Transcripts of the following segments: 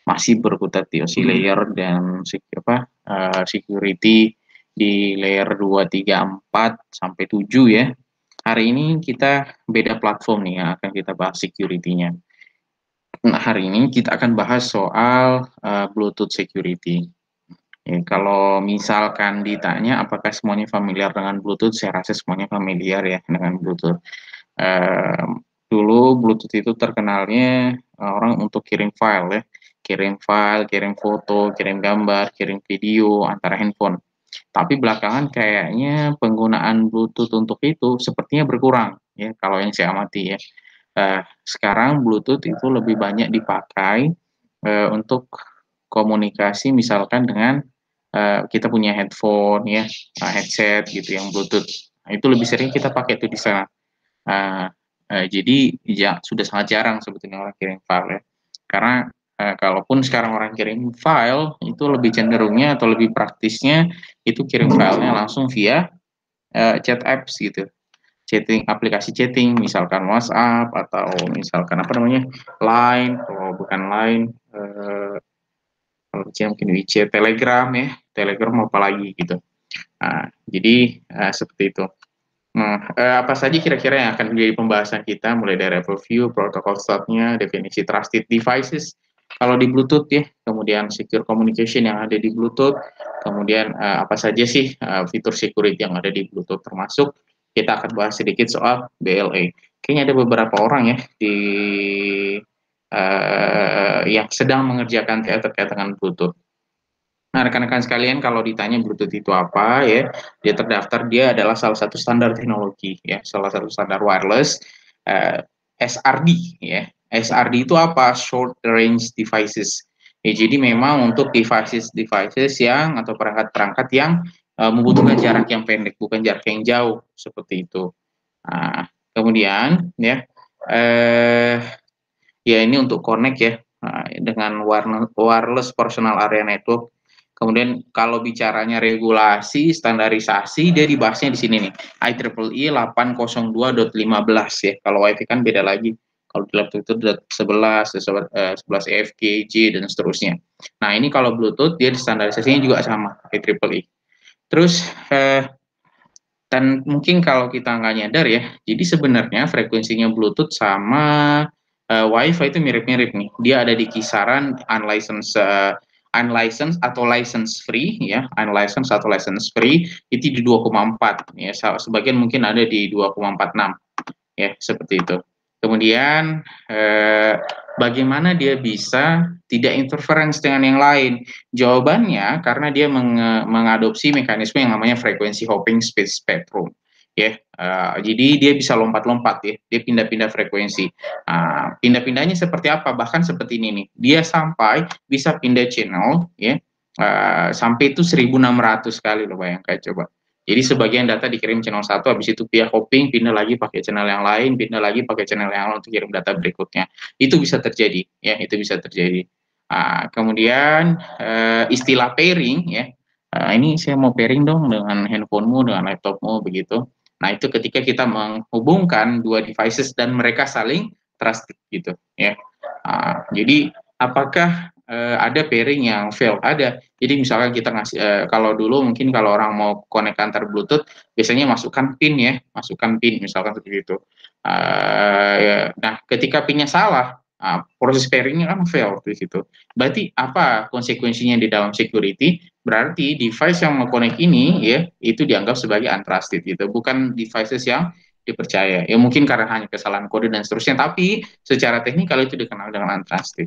masih berkutat di OSI layer dan security di layer 2, 3, 4 sampai 7 ya. Hari ini kita beda platform nih yang akan kita bahas security-nya. Nah, hari ini kita akan bahas soal Bluetooth security. Ya, kalau misalkan ditanya apakah semuanya familiar dengan Bluetooth, saya rasa semuanya familiar ya dengan Bluetooth. Dulu Bluetooth itu terkenalnya orang untuk kirim file ya, kirim foto, kirim gambar, kirim video antara handphone. Tapi belakangan kayaknya penggunaan Bluetooth untuk itu sepertinya berkurang ya kalau yang saya amati ya. Sekarang Bluetooth itu lebih banyak dipakai untuk komunikasi misalkan dengan kita punya headphone ya, headset gitu yang Bluetooth. Nah, itu lebih sering kita pakai itu di sana. Jadi ya sudah sangat jarang sebetulnya orang kirim file ya. Karena kalaupun sekarang orang kirim file itu lebih cenderungnya atau lebih praktisnya itu kirim filenya langsung via chat apps gitu. Aplikasi chatting misalkan WhatsApp atau misalkan Line, kalau bukan Line kalau mungkin WeChat, Telegram ya, Telegram apalagi gitu. Jadi seperti itu. Nah, apa saja kira-kira yang akan menjadi pembahasan kita mulai dari overview, protokol start-nya, definisi trusted devices kalau di Bluetooth ya, kemudian secure communication yang ada di Bluetooth, kemudian apa saja sih fitur security yang ada di Bluetooth, termasuk kita akan bahas sedikit soal BLE. Kayaknya ada beberapa orang ya yang sedang mengerjakan terkait dengan Bluetooth. Nah, rekan-rekan sekalian, kalau ditanya Bluetooth itu apa ya, dia terdaftar dia adalah salah satu standar teknologi ya, salah satu standar wireless SRD ya. SRD itu apa? Short Range Devices. Ya, jadi memang untuk devices yang atau perangkat-perangkat yang membutuhkan jarak yang pendek, bukan jarak yang jauh seperti itu. Nah, kemudian ya ya ini untuk connect ya dengan wireless personal area network. Kemudian kalau bicaranya regulasi, standarisasi, dia dibahasnya di sini nih, IEEE 802.15 ya. Kalau WiFi kan beda lagi. Kalau di laptop itu 11, 11 EFG, J, dan seterusnya. Nah, ini kalau Bluetooth, dia standarisasinya juga sama, IEEE. Terus, dan mungkin kalau kita nggak nyadar ya, jadi sebenarnya frekuensinya Bluetooth sama Wi-Fi itu mirip-mirip nih. Dia ada di kisaran unlicensed atau license free ya, unlicensed atau license free itu di 2,4 ya. Sebagian mungkin ada di 2,46 ya, seperti itu. Kemudian bagaimana dia bisa tidak interference dengan yang lain? Jawabannya karena dia mengadopsi mekanisme yang namanya frekuensi hopping spectrum. Ya, jadi dia bisa lompat-lompat ya, dia pindah-pindah frekuensi. Pindah-pindahnya seperti apa? Bahkan seperti ini nih, dia sampai bisa pindah channel ya, sampai itu 1.600 kali loh, bayangkan coba. Jadi sebagian data dikirim channel 1, habis itu via hopping, pindah lagi pakai channel yang lain, pindah lagi pakai channel yang lain untuk kirim data berikutnya. Itu bisa terjadi ya, itu bisa terjadi. Kemudian istilah pairing ya, ini saya mau pairing dong dengan handphonemu, dengan laptopmu begitu. Nah, itu ketika kita menghubungkan dua devices dan mereka saling trusted gitu ya. Jadi apakah ada pairing yang fail? Ada. Jadi misalkan kita ngasih kalau dulu mungkin kalau orang mau connect antar Bluetooth biasanya masukkan pin ya, masukkan pin misalkan seperti itu. Nah, ketika pinnya salah, proses pairingnya kan fail di situ. Berarti apa konsekuensinya di dalam security? Berarti device yang mengconnect ini ya itu dianggap sebagai untrusted gitu, bukan devices yang dipercaya. Ya mungkin karena hanya kesalahan kode dan seterusnya, tapi secara teknikal itu dikenal dengan untrusted.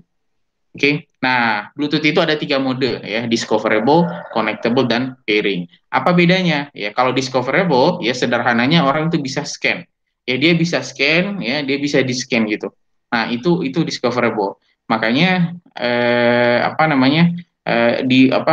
Oke, nah Bluetooth itu ada 3 mode ya, discoverable, connectable, dan pairing. Apa bedanya? Ya kalau discoverable ya sederhananya orang itu bisa scan. Ya dia bisa scan, ya dia bisa di-scan gitu. Nah itu discoverable. Makanya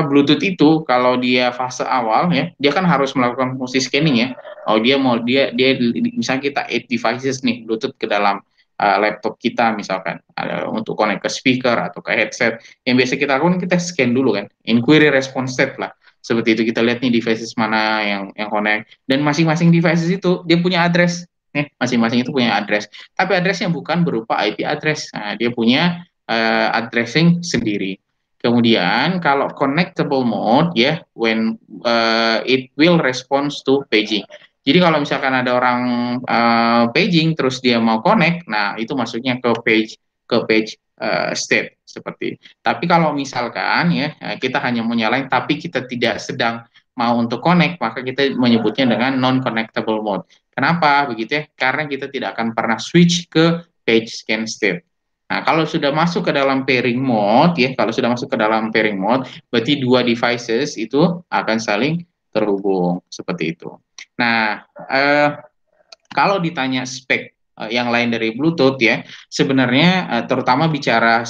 Bluetooth itu kalau dia fase awal ya dia kan harus melakukan fungsi scanning ya. Oh dia misalnya kita add devices nih Bluetooth ke dalam laptop kita misalkan untuk connect ke speaker atau ke headset. Yang biasa kita lakukan kita scan dulu kan, inquiry response set lah. Seperti itu kita lihat nih devices mana yang connect dan masing-masing devices itu dia punya address. Masing-masing itu punya address. Tapi addressnya bukan berupa IP address. Nah, dia punya addressing sendiri. Kemudian kalau connectable mode ya, when it will response to paging. Jadi kalau misalkan ada orang paging terus dia mau connect, nah itu masuknya ke page state seperti. Tapi kalau misalkan ya kita hanya mau nyalain tapi kita tidak sedang mau untuk connect, maka kita menyebutnya dengan non connectable mode. Kenapa begitu ya? Karena kita tidak akan pernah switch ke page scan state. Nah, kalau sudah masuk ke dalam pairing mode ya, kalau sudah masuk ke dalam pairing mode, berarti dua devices itu akan saling terhubung seperti itu. Nah, kalau ditanya spek yang lain dari Bluetooth ya, sebenarnya terutama bicara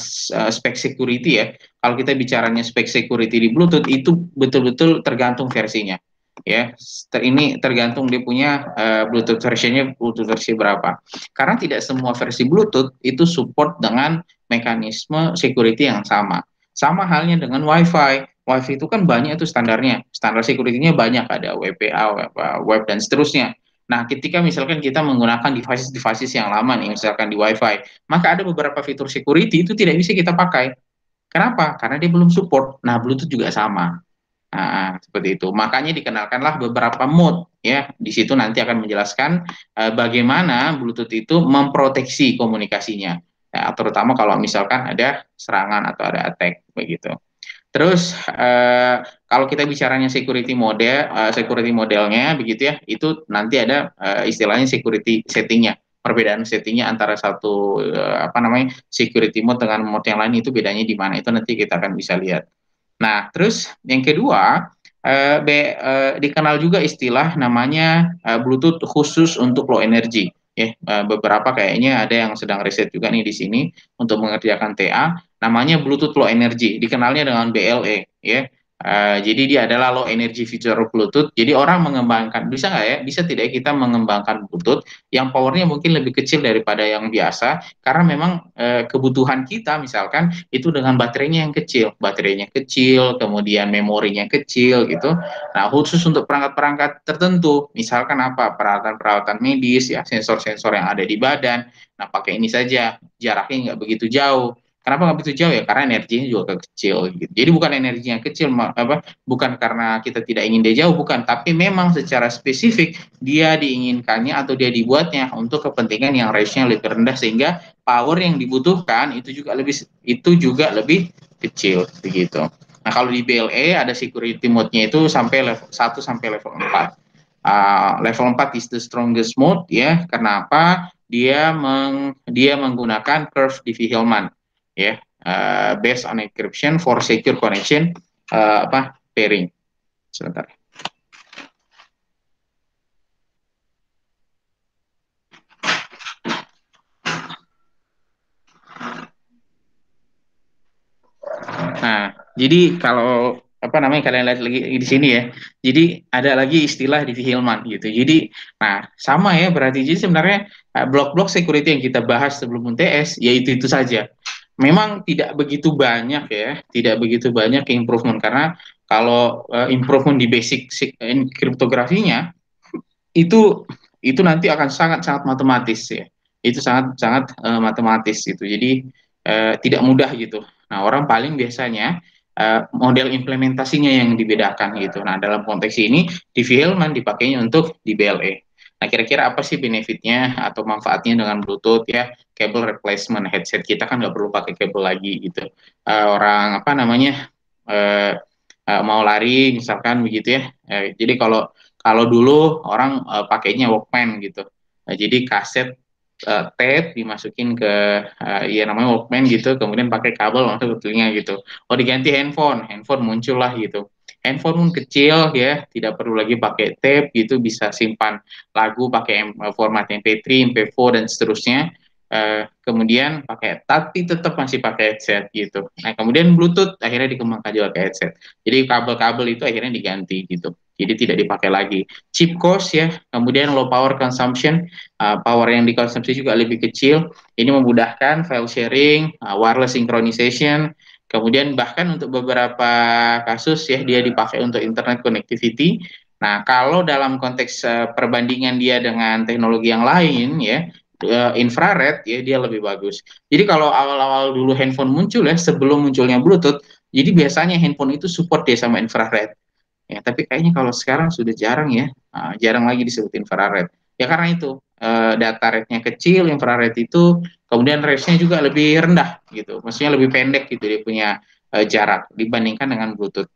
spek security ya, kalau kita bicaranya spek security di Bluetooth itu betul-betul tergantung versinya. Ya, ini tergantung dia punya Bluetooth versionnya Bluetooth versi berapa. Karena tidak semua versi Bluetooth itu support dengan mekanisme security yang sama. Sama halnya dengan WiFi. WiFi itu kan banyak itu standarnya. Standar security-nya banyak, ada WPA, web dan seterusnya. Nah, ketika misalkan kita menggunakan devices yang lama nih, misalkan di WiFi, maka ada beberapa fitur security itu tidak bisa kita pakai. Kenapa? Karena dia belum support. Nah, Bluetooth juga sama. Nah, seperti itu. Makanya dikenalkanlah beberapa mode ya. Di situ nanti akan menjelaskan bagaimana Bluetooth itu memproteksi komunikasinya. Ya, terutama kalau misalkan ada serangan atau ada attack begitu. Terus kalau kita bicaranya security modelnya begitu ya, itu nanti ada istilahnya security settingnya. Perbedaan settingnya antara satu security mode dengan mode yang lain itu bedanya di mana? Itu nanti kita akan bisa lihat. Nah, terus yang kedua dikenal juga istilah namanya Bluetooth khusus untuk low energy. Ya, beberapa kayaknya ada yang sedang riset juga nih di sini untuk mengerjakan TA, namanya Bluetooth Low Energy, dikenalnya dengan BLE, ya. Jadi dia adalah low energy feature Bluetooth. Jadi orang mengembangkan, bisa nggak ya? Bisa tidak ya kita mengembangkan Bluetooth yang powernya mungkin lebih kecil daripada yang biasa, karena memang kebutuhan kita misalkan itu dengan baterainya kecil, kemudian memorinya kecil gitu. Nah, khusus untuk perangkat-perangkat tertentu, misalkan apa, peralatan-peralatan medis ya, sensor-sensor yang ada di badan. Nah, pakai ini saja, jaraknya nggak begitu jauh. Kenapa nggak begitu jauh ya? Karena energinya juga kecil. Gitu. Jadi bukan energinya kecil, bukan karena kita tidak ingin dia jauh, bukan. Tapi memang secara spesifik dia diinginkannya atau dia dibuatnya untuk kepentingan yang range-nya lebih rendah sehingga power yang dibutuhkan itu juga lebih kecil begitu. Nah, kalau di BLE ada security mode-nya itu sampai level 1 sampai level 4. Level 4 is the strongest mode ya. Kenapa? Dia menggunakan curve Diffie-Hellman ya, based on encryption for secure connection pairing. Sebentar. Nah, jadi kalau kalian lihat lagi di sini ya. Jadi ada lagi istilah Diffie-Hellman gitu. Jadi nah sama ya berarti jadi sebenarnya blok-blok security yang kita bahas sebelum UTS yaitu itu saja. Memang tidak begitu banyak ya, tidak begitu banyak improvement karena kalau improvement di basic kriptografinya itu nanti akan sangat-sangat matematis ya. Itu sangat-sangat matematis gitu. Jadi tidak mudah gitu. Nah, orang paling biasanya model implementasinya yang dibedakan gitu. Nah, dalam konteks ini Diffie-Hellman dipakainya untuk di BLE. Nah, kira-kira apa sih benefitnya atau manfaatnya dengan Bluetooth ya? Cable replacement headset kita kan nggak perlu pakai kabel lagi gitu. Orang mau lari misalkan begitu ya. Jadi kalau kalau dulu orang pakainya Walkman gitu. Nah, jadi kaset tape dimasukin ke ya namanya Walkman gitu, kemudian pakai kabel masuk ke telinga gitu. Oh, diganti handphone muncul lah gitu. Handphone pun kecil ya, tidak perlu lagi pakai tape gitu, bisa simpan lagu pakai format MP3, MP4 dan seterusnya. Kemudian tapi tetap masih pakai headset gitu. Nah, kemudian Bluetooth akhirnya dikembangkan juga ke headset. Jadi kabel-kabel itu akhirnya diganti gitu. Jadi tidak dipakai lagi. Cheap cost ya, kemudian low power consumption, power yang dikonsumsi juga lebih kecil. Ini memudahkan file sharing, wireless synchronization, kemudian bahkan untuk beberapa kasus ya dia dipakai untuk internet connectivity. Nah, kalau dalam konteks perbandingan dia dengan teknologi yang lain ya, infrared ya dia lebih bagus. Jadi kalau awal-awal dulu handphone muncul ya, sebelum munculnya Bluetooth, jadi biasanya handphone itu support dia sama infrared. Ya, tapi kayaknya kalau sekarang sudah jarang ya, jarang lagi disebut infrared. Ya karena itu data rate-nya kecil, infrared itu, kemudian range-nya juga lebih rendah gitu. Maksudnya lebih pendek gitu dia punya jarak dibandingkan dengan Bluetooth.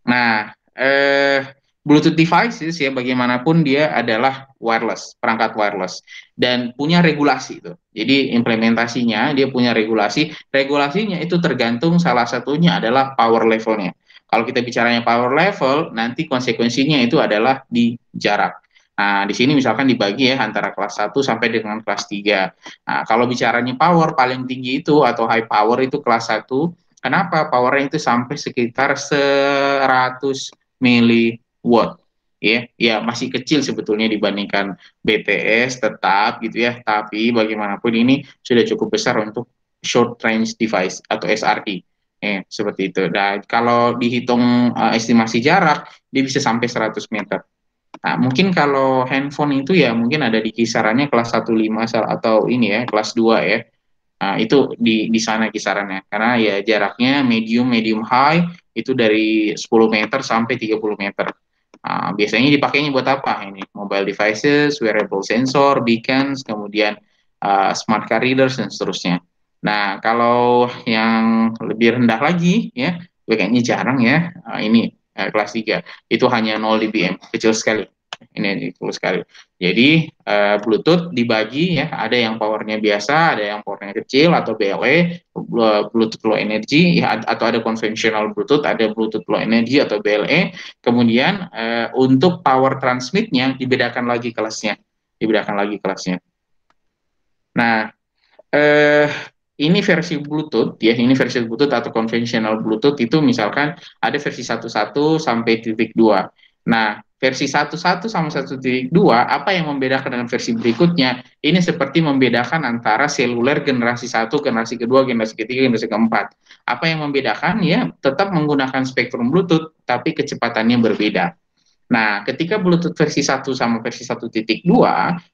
Nah, Bluetooth devices ya bagaimanapun dia adalah wireless, perangkat wireless dan punya regulasi itu. Jadi implementasinya dia punya regulasi, regulasinya itu tergantung salah satunya adalah power levelnya. Kalau kita bicaranya power level, nanti konsekuensinya itu adalah di jarak. Nah, di sini misalkan dibagi ya antara kelas 1 sampai dengan kelas 3. Nah, kalau bicaranya power paling tinggi itu atau high power itu kelas 1. Kenapa? Powernya itu sampai sekitar 100 miliwatt. Ya, masih kecil sebetulnya dibandingkan BTS tetap gitu ya. Tapi bagaimanapun ini sudah cukup besar untuk short range device atau SRD. Seperti itu. Dan kalau dihitung estimasi jarak, dia bisa sampai 100 meter. Nah, mungkin kalau handphone itu ya mungkin ada di kisarannya kelas 1,5 atau ini ya, kelas 2 ya. Nah, itu di sana kisarannya. Karena ya jaraknya medium, medium high itu dari 10 meter sampai 30 meter. Nah, biasanya dipakainya buat apa ini? Mobile devices, wearable sensor, beacons, kemudian smart car readers dan seterusnya. Nah, kalau yang lebih rendah lagi ya, kayaknya jarang ya. Ini kelas 3 itu hanya 0 dBm, kecil sekali. Ini kecil sekali. Jadi Bluetooth dibagi ya, ada yang powernya biasa, ada yang powernya kecil atau BLE, Bluetooth Low Energy, ya, atau ada konvensional Bluetooth, ada Bluetooth Low Energy atau BLE. Kemudian untuk power transmitnya dibedakan lagi kelasnya, dibedakan lagi kelasnya. Nah, eh, ini versi Bluetooth ya, ini versi Bluetooth atau konvensional Bluetooth itu misalkan ada versi 1.1 sampai titik 2. Nah, versi 1.1 sama 1.2 apa yang membedakan dengan versi berikutnya? Ini seperti membedakan antara seluler generasi 1, generasi kedua, generasi ketiga, generasi keempat. Apa yang membedakan ya tetap menggunakan spektrum Bluetooth tapi kecepatannya berbeda. Nah, ketika Bluetooth versi 1 sama versi 1.2,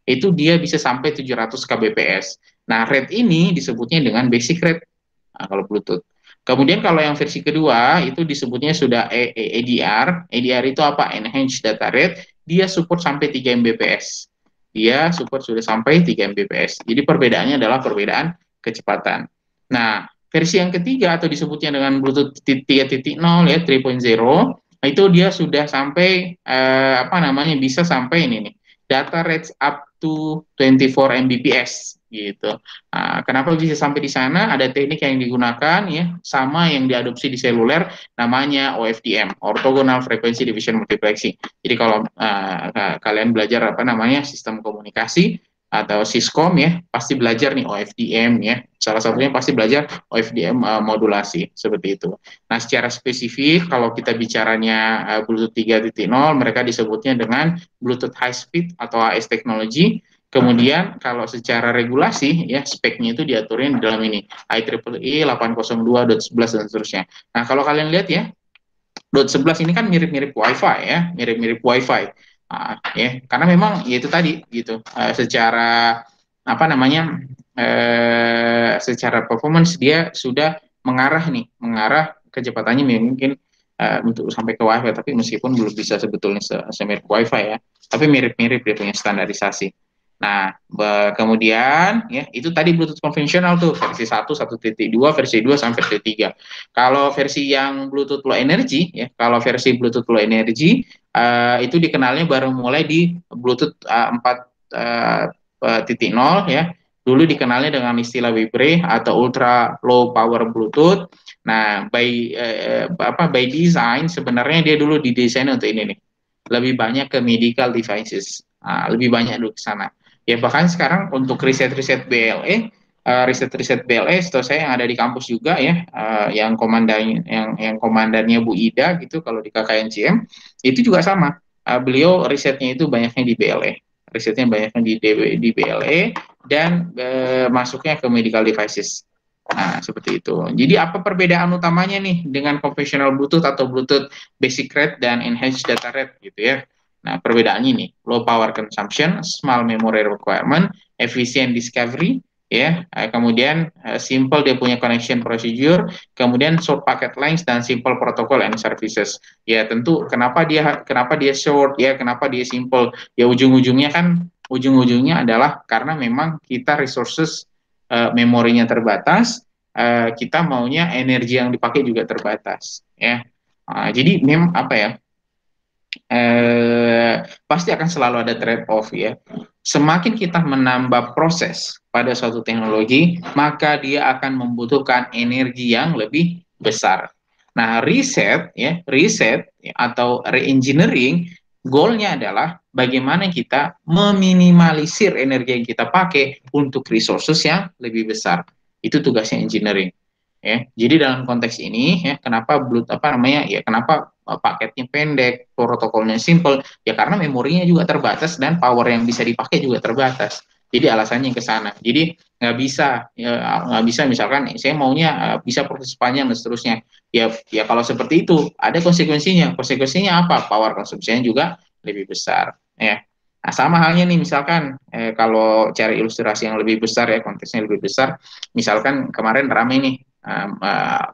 itu dia bisa sampai 700 kbps. Nah, rate ini disebutnya dengan basic rate, kalau Bluetooth. Kemudian kalau yang versi kedua, itu disebutnya sudah ADR. ADR itu apa? Enhanced Data Rate. Dia support sampai 3 Mbps. Dia support sudah sampai 3 Mbps. Jadi perbedaannya adalah perbedaan kecepatan. Nah, versi yang ketiga atau disebutnya dengan Bluetooth 3.0 ya, 3.0, itu dia sudah sampai apa namanya bisa sampai ini nih data rates up to 24 Mbps gitu. Kenapa bisa sampai di sana? Ada teknik yang digunakan ya sama yang diadopsi di seluler namanya OFDM, Orthogonal Frequency Division Multiplexing. Jadi kalau kalian belajar apa namanya sistem komunikasi atau Siskom ya pasti belajar nih OFDM ya. Salah satunya pasti belajar OFDM modulasi seperti itu. Nah, secara spesifik kalau kita bicaranya Bluetooth 3.0, mereka disebutnya dengan Bluetooth High Speed atau AS Technology. Kemudian kalau secara regulasi ya speknya itu diaturin di dalam ini IEEE 802.11 dan seterusnya. Nah, kalau kalian lihat ya, .11 ini kan mirip-mirip WiFi ya, mirip-mirip WiFi. Ya, karena memang ya itu tadi gitu. Secara apa namanya? Secara performance dia sudah mengarah kecepatannya mungkin untuk sampai ke WiFi, tapi meskipun belum bisa sebetulnya semirip WiFi ya, tapi mirip-mirip dia punya standarisasi. Nah, kemudian ya itu tadi Bluetooth konvensional tuh versi 1, 1.2, versi 2 sampai versi 3. Kalau versi yang Bluetooth Low Energy ya, kalau versi Bluetooth Low Energy itu dikenalnya baru mulai di Bluetooth 4.0 ya. Dulu dikenalnya dengan istilah Vibre atau Ultra Low Power Bluetooth. Nah, by design sebenarnya dia dulu didesain untuk ini nih. Lebih banyak ke medical devices. Lebih banyak dulu ke sana. Ya bahkan sekarang untuk riset-riset BLE, riset-riset BLE setahu saya yang ada di kampus juga ya, yang komandannya Bu Ida gitu kalau di KKNCM itu juga sama. Beliau risetnya itu banyaknya di BLE. Risetnya banyaknya di BLE dan masuknya ke medical devices. Nah, seperti itu. Jadi apa perbedaan utamanya nih dengan conventional Bluetooth atau Bluetooth basic rate dan enhanced data rate gitu ya. Nah, perbedaannya ini, low power consumption, small memory requirement, efficient discovery, ya, kemudian simple dia punya connection procedure, kemudian short packet length dan simple protocol and services. Ya, tentu kenapa dia short, ya, kenapa dia simple? Ya, ujung-ujungnya adalah karena memang kita resources memorinya terbatas, kita maunya energi yang dipakai juga terbatas, ya. Jadi memang apa ya? Pasti akan selalu ada trade off, ya. Semakin kita menambah proses pada suatu teknologi, maka dia akan membutuhkan energi yang lebih besar. Nah, riset atau re-engineering goalnya adalah bagaimana kita meminimalisir energi yang kita pakai untuk resources yang lebih besar. Itu tugasnya engineering. Ya, jadi dalam konteks ini, ya, kenapa kenapa paketnya pendek, protokolnya simple, ya karena memorinya juga terbatas dan power yang bisa dipakai juga terbatas. Jadi alasannya ke sana. Jadi nggak bisa misalkan saya maunya bisa proses panjang dan seterusnya. Ya kalau seperti itu ada konsekuensinya. Konsekuensinya apa? Power konsumsinya juga lebih besar. Ya. Nah, sama halnya nih misalkan kalau cari ilustrasi yang lebih besar, ya, konteksnya lebih besar, misalkan kemarin ramai nih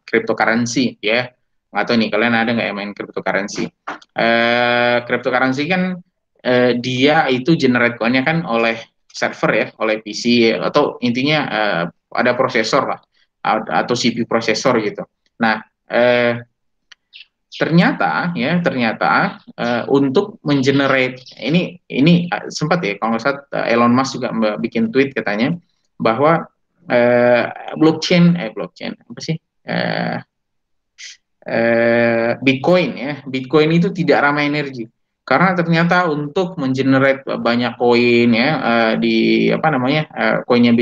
cryptocurrency, ya, nggak tahu nih kalian ada nggak yang main cryptocurrency. Cryptocurrency kan dia itu generate coinnya kan oleh server, ya, oleh PC, atau intinya ada prosesor lah, atau CPU prosesor gitu. Nah, ternyata untuk mengenerate ini sempat, ya, kalau nggak salah Elon Musk juga bikin tweet katanya bahwa blockchain apa sih, Bitcoin itu tidak ramah energi karena ternyata untuk mengenerate banyak koin, ya, di apa namanya koinnya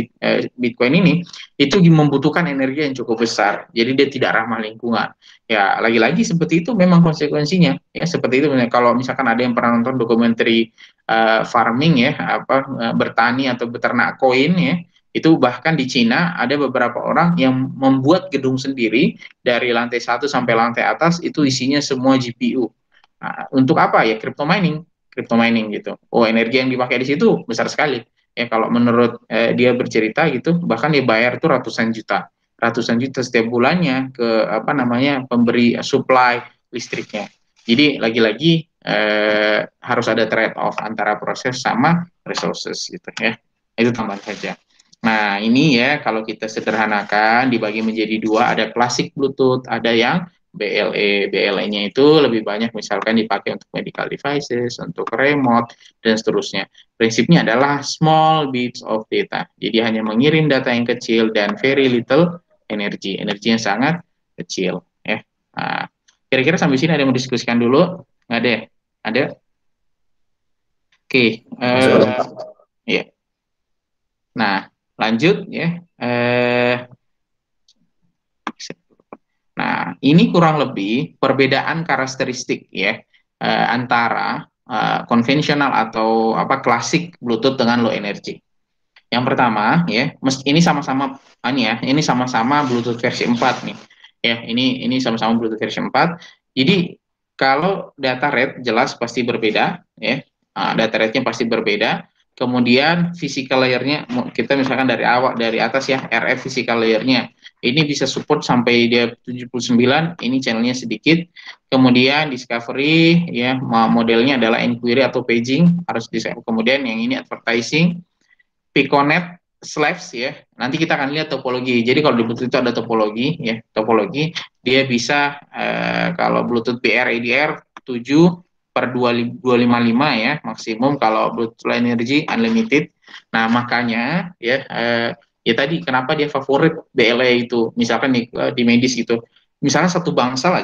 Bitcoin ini itu membutuhkan energi yang cukup besar, jadi dia tidak ramah lingkungan. Ya, lagi-lagi seperti itu memang konsekuensinya, ya, seperti itu. Kalau misalkan ada yang pernah nonton dokumenter farming, ya, bertani atau beternak koin, ya, itu bahkan di Cina ada beberapa orang yang membuat gedung sendiri dari lantai 1 sampai lantai atas itu isinya semua GPU. Nah, untuk apa? Ya crypto mining gitu. Oh, energi yang dipakai di situ besar sekali. Ya kalau menurut dia bercerita gitu, bahkan dia bayar itu ratusan juta setiap bulannya ke apa namanya pemberi supply listriknya. Jadi lagi-lagi harus ada trade off antara proses sama resources gitu, ya. Itu tambahan saja. Nah, ini, ya, kalau kita sederhanakan dibagi menjadi dua, ada klasik Bluetooth, ada yang BLE. BLE-nya itu lebih banyak misalkan dipakai untuk medical devices, untuk remote, dan seterusnya. Prinsipnya adalah small bits of data. Jadi hanya mengirim data yang kecil dan very little energi. Energi yang sangat kecil, ya. Nah, kira-kira sampai sini ada yang mau diskusikan dulu? Nggak ada? Ada? Oke. Ya. Nah, lanjut, ya. Nah, ini kurang lebih perbedaan karakteristik, ya, antara konvensional atau apa klasik Bluetooth dengan low energy. Yang pertama, ya, ini sama-sama ini sama-sama Bluetooth versi 4 nih. Ya, ini sama-sama Bluetooth versi 4. Jadi kalau data rate jelas pasti berbeda, ya. Data rate-nya pasti berbeda. Kemudian physical layer-nya kita misalkan dari atas, ya, RF physical layer-nya. Ini bisa support sampai dia 79, ini channelnya sedikit. Kemudian discovery, ya, modelnya adalah inquiry atau paging, harus kemudian yang ini advertising, Piconet Slaves, ya. Nanti kita akan lihat topologi. Jadi kalau di Bluetooth itu ada topologi, ya, topologi. Dia bisa kalau Bluetooth BR ADR 7/255, ya, maksimum. Kalau Bluetooth Low Energy unlimited. Nah, makanya, ya, ya tadi kenapa dia favorit BLE itu. Misalkan di medis gitu. Misalnya satu bangsal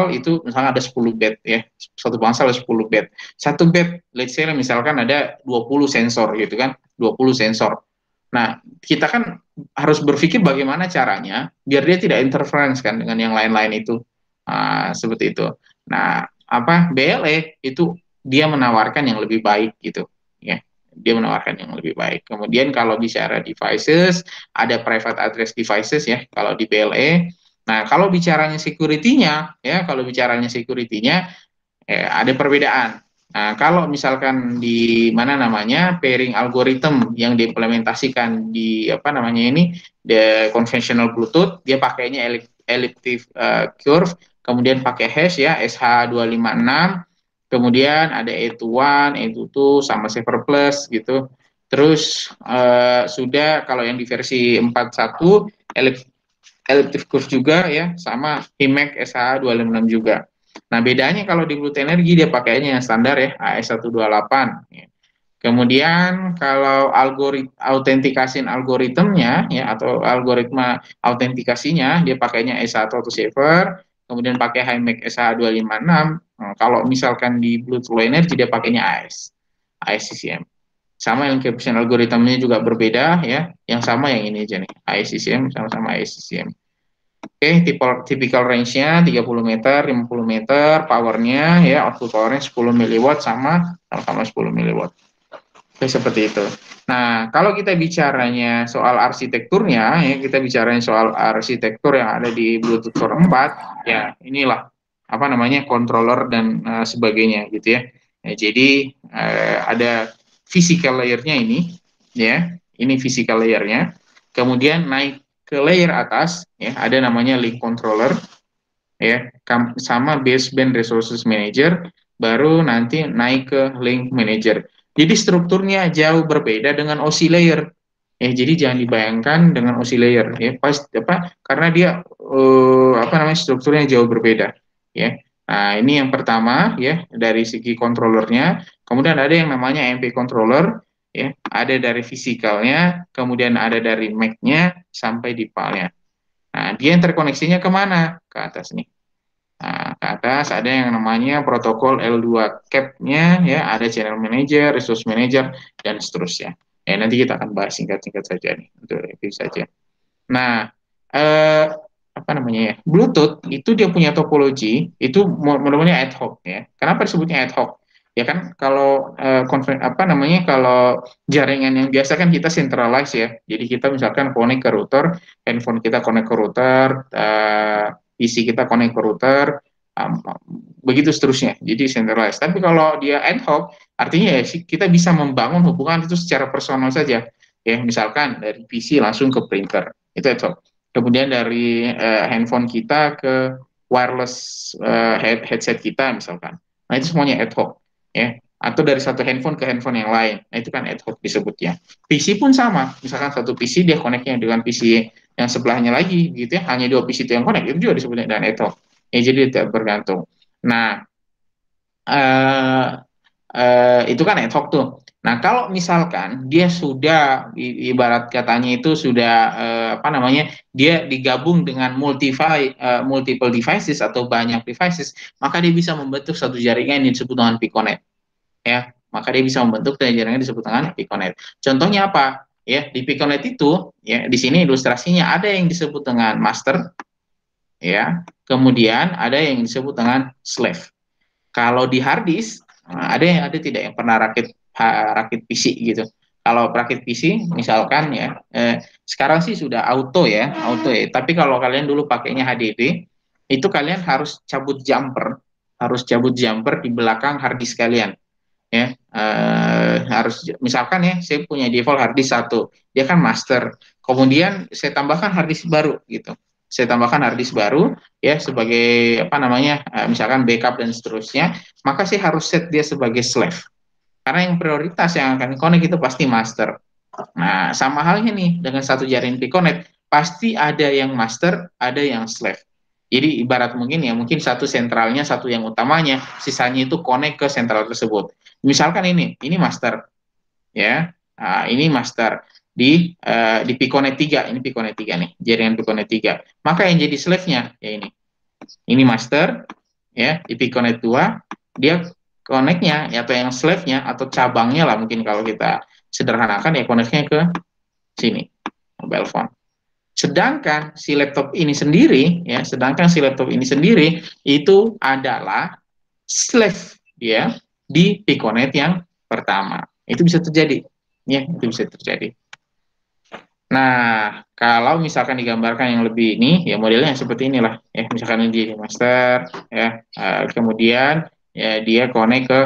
itu misalnya ada 10 bed, ya. Satu bangsal ada 10 bed. Satu bed, let's say misalkan ada 20 sensor gitu kan, 20 sensor. Nah, kita kan harus berpikir bagaimana caranya biar dia tidak interference kan dengan yang lain-lain itu. Seperti itu. Nah, BLE itu dia menawarkan yang lebih baik gitu, ya. Dia menawarkan yang lebih baik. Kemudian kalau bicara devices, ada private address devices, ya, kalau di BLE. Nah, kalau bicaranya security-nya, ya, Ya, ada perbedaan. Nah, kalau misalkan di mana namanya pairing algorithm yang diimplementasikan di apa namanya ini the conventional Bluetooth, dia pakainya elliptic curve, kemudian pakai hash ya SH256, kemudian ada A21, A22 sama Saver Plus gitu. Terus sudah kalau yang di versi 41 elliptic curve juga ya, sama HIMAX SH256 juga. Nah, bedanya kalau di Bluetooth Energy dia pakainya yang standar ya, AS128. Ya. Kemudian kalau algoritmnya ya atau algoritma autentikasinya dia pakainya S1 atau Saver, kemudian pakai HiMax SH256. Nah, kalau misalkan di Bluetooth Low Energy dia pakainya AES CCM. Sama encryption algoritmanya juga berbeda ya. Yang sama yang ini aja nih, AES-CCM sama-sama AES-CCM. Oke, typical range-nya 30 meter, 50 meter, powernya ya, output powernya 10 miliwatt sama 10 miliwatt. Oke, seperti itu. Nah, kalau kita bicaranya soal arsitekturnya, ya kita bicaranya soal arsitektur yang ada di Bluetooth Core 4, ya inilah apa namanya controller dan sebagainya gitu ya. Ya jadi ada physical layer-nya ini, ya, ini physical layer-nya. Kemudian naik ke layer atas, ya ada namanya link controller, ya, sama baseband resources manager, baru nanti naik ke link manager. Jadi strukturnya jauh berbeda dengan OSI layer. Jadi jangan dibayangkan dengan OSI layer ya, pas apa karena dia apa namanya strukturnya jauh berbeda ya. Nah, ini yang pertama ya dari segi controllernya. Kemudian ada yang namanya MP controller ya, ada dari fisikalnya, kemudian ada dari MAC-nya sampai di PAL-nya. Nah, dia interkoneksinya kemana? Ke atas nih. Nah, ke atas ada yang namanya protokol L2 cap-nya, ya, ada channel manager, resource manager, dan seterusnya. Ya, nanti kita akan bahas singkat-singkat saja nih, untuk review saja. Nah, apa namanya ya? Bluetooth itu dia punya topologi, itu modelnya ad hoc ya. Kenapa disebutnya ad hoc? Ya kan kalau apa namanya kalau jaringan yang biasa kan kita centralize ya. Jadi kita misalkan connect ke router, handphone kita connect ke router, PC kita connect ke router, begitu seterusnya. Jadi centralized. Tapi kalau dia ad hoc, artinya ya kita bisa membangun hubungan itu secara personal saja. Ya, misalkan dari PC langsung ke printer, itu ad hoc. Kemudian dari handphone kita ke wireless headset kita misalkan. Nah, itu semuanya ad hoc ya. Atau dari satu handphone ke handphone yang lain. Nah, itu kan ad hoc disebutnya. PC pun sama. Misalkan satu PC dia connect-nya dengan PC yang sebelahnya lagi gitu ya. Hanya dua PC itu yang connect, itu juga disebutnya dengan ad hoc. Ya, jadi tidak bergantung. Nah, itu kan ad hoc tuh. Nah, kalau misalkan dia sudah ibarat katanya itu sudah apa namanya, dia digabung dengan multiple devices atau banyak devices, maka dia bisa membentuk satu jaringan yang disebut dengan Piconet. Ya, maka dia bisa membentuk jaringan yang disebut dengan Piconet. Contohnya apa? Ya, di Piconet itu ya di sini ilustrasinya ada yang disebut dengan master ya. Kemudian ada yang disebut dengan slave. Kalau di hard disk, ada tidak yang pernah rakit PC gitu. Kalau rakit PC, misalkan ya, sekarang sih sudah auto ya. Tapi kalau kalian dulu pakainya HDD, itu kalian harus cabut jumper di belakang hard disk kalian. Ya, harus misalkan ya, saya punya default hard disk 1, dia kan master. Kemudian saya tambahkan hard disk baru gitu. Saya tambahkan hard disk baru ya sebagai apa namanya misalkan backup dan seterusnya, maka saya harus set dia sebagai slave karena yang prioritas yang akan connect itu pasti master. Nah, sama halnya nih dengan satu jaringan Piconet, pasti ada yang master, ada yang slave. Jadi ibarat mungkin satu sentralnya, satu yang utamanya, sisanya itu connect ke sentral tersebut. Misalkan ini master ya. Nah, ini master di Piconet 3, ini Piconet 3 nih, jaringan Piconet 3. Maka yang jadi slave-nya ya ini. Ini master ya, di Piconet 2 dia connect-nya ya, atau yang slave-nya atau cabangnya lah mungkin kalau kita sederhanakan ya, connect-nya ke sini, mobile phone. Sedangkan si laptop ini sendiri itu adalah slave dia di Piconet yang pertama. Itu bisa terjadi. Ya, itu bisa terjadi. Nah, kalau misalkan digambarkan yang lebih ini, ya modelnya seperti inilah. Ya, misalkan ini di master, ya, kemudian ya dia connect ke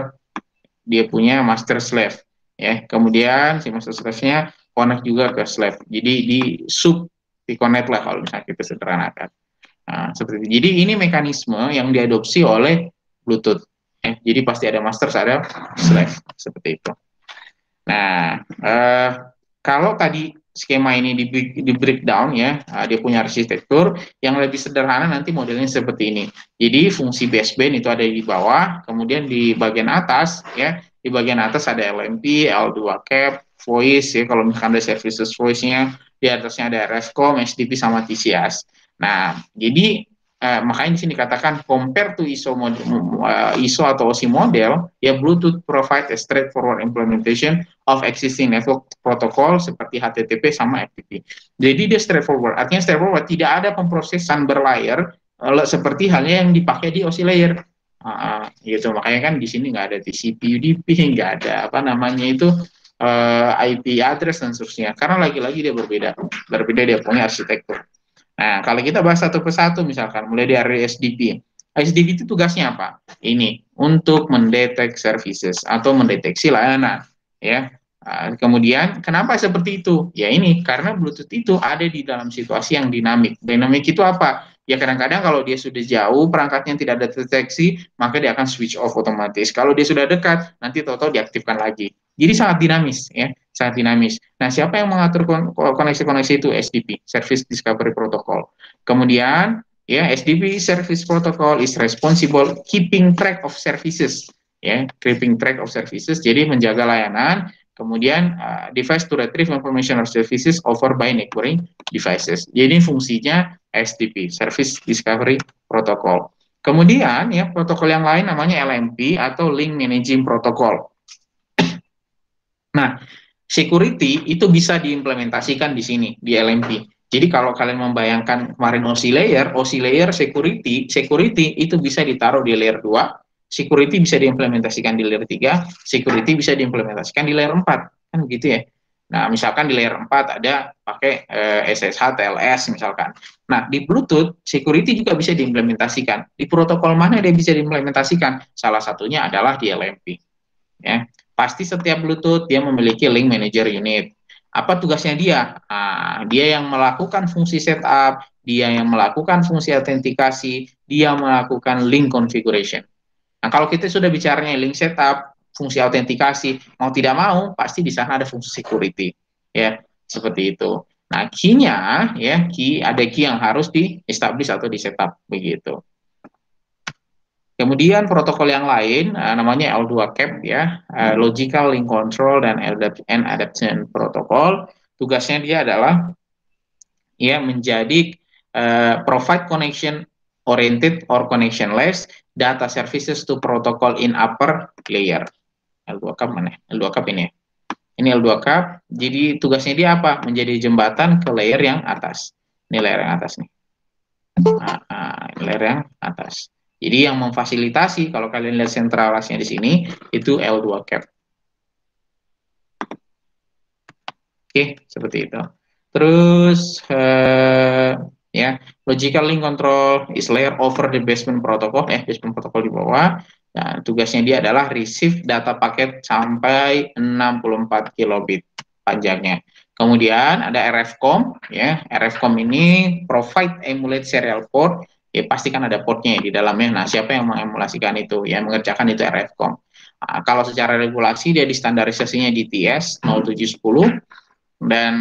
dia punya master slave, ya. Kemudian si master slave-nya connect juga ke slave. Jadi di connect lah kalau misalnya kita sederhanakan. Nah, seperti itu. Jadi ini mekanisme yang diadopsi oleh Bluetooth. Jadi pasti ada master, ada slave, seperti itu. Nah, kalau tadi skema ini di breakdown ya, dia punya arsitektur yang lebih sederhana, nanti modelnya seperti ini. Jadi fungsi baseband itu ada di bawah, kemudian di bagian atas ya, di bagian atas ada LMP, L2 cap, voice ya, kalau misalkan ada services voice-nya, di atasnya ada RFCOM, SDP sama TCS. Nah, jadi makanya di sini dikatakan compare to ISO atau OSI model, ya Bluetooth provide a straightforward implementation of existing network protocol seperti HTTP sama FTP. Jadi dia straightforward, artinya straightforward, tidak ada pemrosesan berlayer seperti halnya yang dipakai di OSI layer. Gitu, makanya kan di sini nggak ada TCP, UDP, nggak ada apa namanya itu IP address dan seterusnya. Karena lagi-lagi dia berbeda dia punya arsitektur. Nah, kalau kita bahas satu persatu, misalkan mulai dari SDP. SDP itu tugasnya apa? Ini untuk mendetek services atau mendeteksi layanan, ya. Kemudian kenapa seperti itu? Ya ini karena Bluetooth itu ada di dalam situasi yang dinamik. Dinamik itu apa? Ya kadang-kadang kalau dia sudah jauh, perangkatnya tidak ada deteksi, maka dia akan switch off otomatis. Kalau dia sudah dekat, nanti tahu-tahu diaktifkan lagi. Jadi sangat dinamis, ya, sangat dinamis. Nah, siapa yang mengatur koneksi-koneksi itu? SDP, Service Discovery Protocol. Kemudian, ya, SDP Service Protocol is responsible keeping track of services, ya, keeping track of services. Jadi menjaga layanan. Kemudian device to retrieve information or services over by neighboring devices. Jadi fungsinya SDP, Service Discovery Protocol. Kemudian ya protokol yang lain namanya LMP atau Link Managing Protocol. Nah, security itu bisa diimplementasikan di sini di LMP. Jadi kalau kalian membayangkan kemarin OSI layer security itu bisa ditaruh di layer 2, security bisa diimplementasikan di layer 3, security bisa diimplementasikan di layer 4. Kan gitu ya. Nah, misalkan di layer 4 ada pakai SSH, TLS misalkan. Nah, di Bluetooth, security juga bisa diimplementasikan. Di protokol mana dia bisa diimplementasikan? Salah satunya adalah di LMP. Ya, pasti setiap Bluetooth dia memiliki link manager unit. Apa tugasnya dia? Dia yang melakukan fungsi setup, dia yang melakukan fungsi autentikasi, dia melakukan link configuration. Nah, kalau kita sudah bicaranya link setup, fungsi autentikasi, mau tidak mau pasti di sana ada fungsi security. Ya, seperti itu. Nah, key-nya ya, ada key yang harus di-establish atau di-setup begitu. Kemudian protokol yang lain namanya L2 CAP ya, Logical Link Control dan Adaptation Protocol. Tugasnya dia adalah ya menjadi provide connection oriented or connectionless data services to protocol in upper layer. L2 CAP mana? L2 CAP ini. Ini L2 CAP. Jadi tugasnya dia apa? Menjadi jembatan ke layer yang atas. Ini layer yang atas nih. Layer yang atas. Jadi yang memfasilitasi kalau kalian lihat sentralasnya di sini itu L2 cap. Oke, seperti itu. Terus ya, logical link control is layer over the basement protocol, basement protocol di bawah. Nah, tugasnya dia adalah receive data paket sampai 64 kilobit panjangnya. Kemudian ada RFCOM, ya. RFCOM ini provide emulate serial port. Ya pasti kan ada portnya di dalamnya. Nah, siapa yang mengemulasikan itu? Yang mengerjakan itu RFCOM. Nah, kalau secara regulasi dia di standarisasinya di TS 0710 dan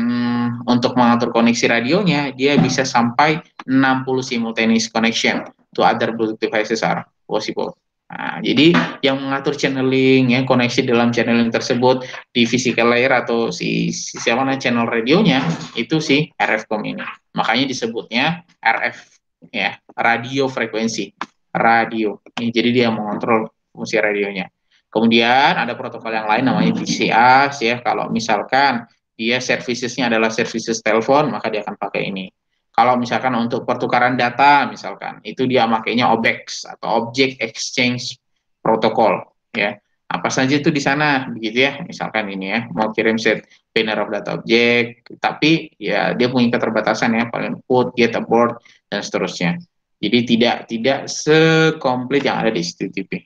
untuk mengatur koneksi radionya dia bisa sampai 60 simultaneous connection to other Bluetooth devices are possible. Nah, jadi yang mengatur channeling ya koneksi dalam channeling tersebut di physical layer atau siapa channel radionya itu si RFCOM ini. Makanya disebutnya RF ya, radio frekuensi. Radio. Ini jadi dia mengontrol fungsi radionya. Kemudian ada protokol yang lain namanya PCA ya kalau misalkan dia servicesnya adalah services telepon, maka dia akan pakai ini. Kalau misalkan untuk pertukaran data, misalkan, itu dia makainya OBEX atau Object Exchange Protocol, ya. Apa saja itu di sana, begitu ya. Misalkan ini ya, mau kirim set banner of data object, tapi ya dia punya keterbatasan ya, paling put, get abort, dan seterusnya. Jadi tidak sekomplit yang ada di HTTP.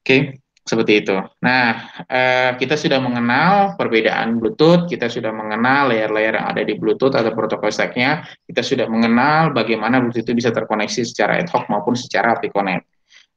Oke, seperti itu. Nah, kita sudah mengenal perbedaan Bluetooth, kita sudah mengenal layer-layer yang ada di Bluetooth atau protokol stack-nya, kita sudah mengenal bagaimana Bluetooth itu bisa terkoneksi secara ad hoc maupun secara API Connect.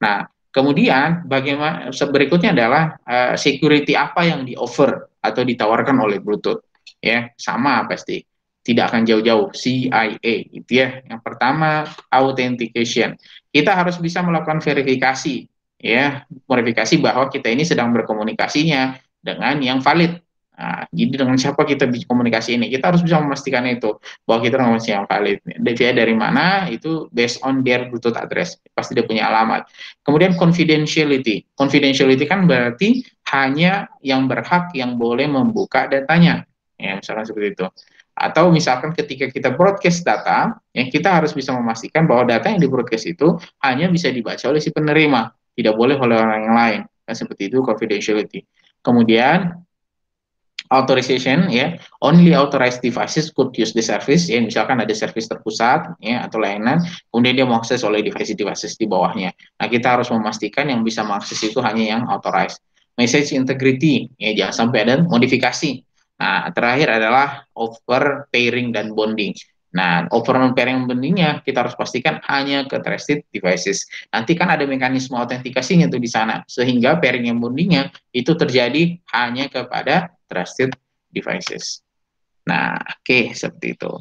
Nah, kemudian bagaimana berikutnya adalah security apa yang di-offer atau ditawarkan oleh Bluetooth. Ya, sama pasti. Tidak akan jauh-jauh, CIA gitu ya. Yang pertama, authentication. Kita harus bisa melakukan verifikasi, ya, verifikasi bahwa kita ini sedang berkomunikasinya dengan yang valid. Nah, jadi dengan siapa kita komunikasi ini, kita harus bisa memastikan itu bahwa kita komunikasi yang valid. Dia dari mana itu based on their Bluetooth address, pasti dia punya alamat. Kemudian confidentiality, confidentiality kan berarti hanya yang berhak yang boleh membuka datanya, ya misalkan seperti itu. Atau misalkan ketika kita broadcast data, ya kita harus bisa memastikan bahwa data yang di broadcast itu hanya bisa dibaca oleh si penerima, tidak boleh oleh orang yang lain. Nah, seperti itu confidentiality. Kemudian authorization, ya, only authorized devices could use the service, ya, misalkan ada service terpusat, ya, atau layanan, kemudian dia mengakses oleh device-devices di bawahnya. Nah, kita harus memastikan yang bisa mengakses itu hanya yang authorized. Message integrity, ya, jangan sampai ada modifikasi. Nah, terakhir adalah over pairing dan bonding. Nah, over pairing bondingnya kita harus pastikan hanya ke trusted devices. Nanti kan ada mekanisme autentikasinya tuh di sana, sehingga pairing yang bondingnya itu terjadi hanya kepada trusted devices. Nah, oke, seperti itu.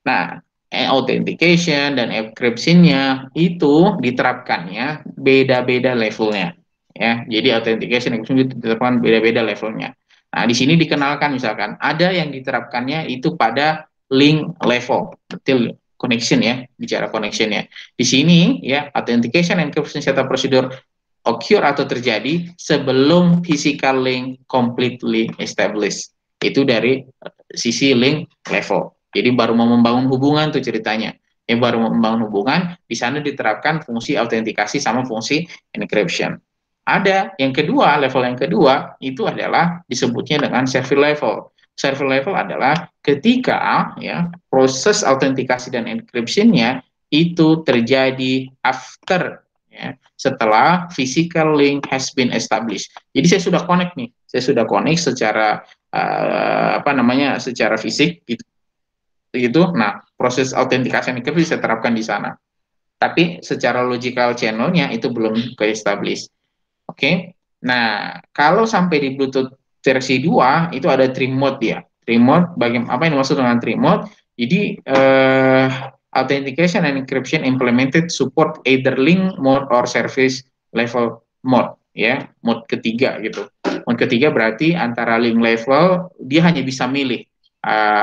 Nah, authentication dan encryption-nya itu diterapkannya beda-beda levelnya. Ya, jadi authentication dan encryption diterapkan beda-beda levelnya. Nah, di sini dikenalkan misalkan ada yang diterapkannya itu pada link level, betul connection ya, bicara connection ya. Di sini ya, authentication and encryption setup procedure occur atau terjadi sebelum physical link completely established. Itu dari sisi link level. Jadi baru mau membangun hubungan tuh ceritanya. Yang baru mau membangun hubungan, di sana diterapkan fungsi autentikasi sama fungsi encryption. Ada yang kedua, level yang kedua itu adalah disebutnya dengan server level. Server level adalah ketika ya proses autentikasi dan encryption-nya itu terjadi after, ya, setelah physical link has been established. Jadi saya sudah connect nih, saya sudah connect secara apa namanya, secara fisik gitu. Nah, proses autentikasi ini bisa terapkan di sana. Tapi secara logical channel-nya itu belum ke-establish. Oke. Nah, kalau sampai di Bluetooth versi 2 itu ada trim mode ya. Trim mode, bagaimana apa yang dimaksud dengan trim mode? Jadi authentication and encryption implemented support either link mode or service level mode, ya, mode ketiga gitu. Mode ketiga berarti antara link level dia hanya bisa milih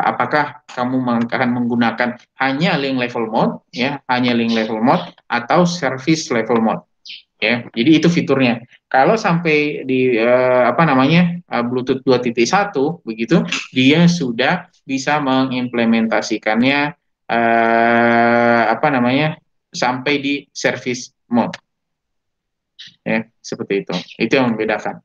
apakah kamu akan menggunakan hanya link level mode, ya, hanya link level mode atau service level mode. Ya, jadi itu fiturnya. Kalau sampai di apa namanya Bluetooth 2.1 begitu, dia sudah bisa mengimplementasikannya apa namanya sampai di service mode. Ya, seperti itu. Itu yang membedakan.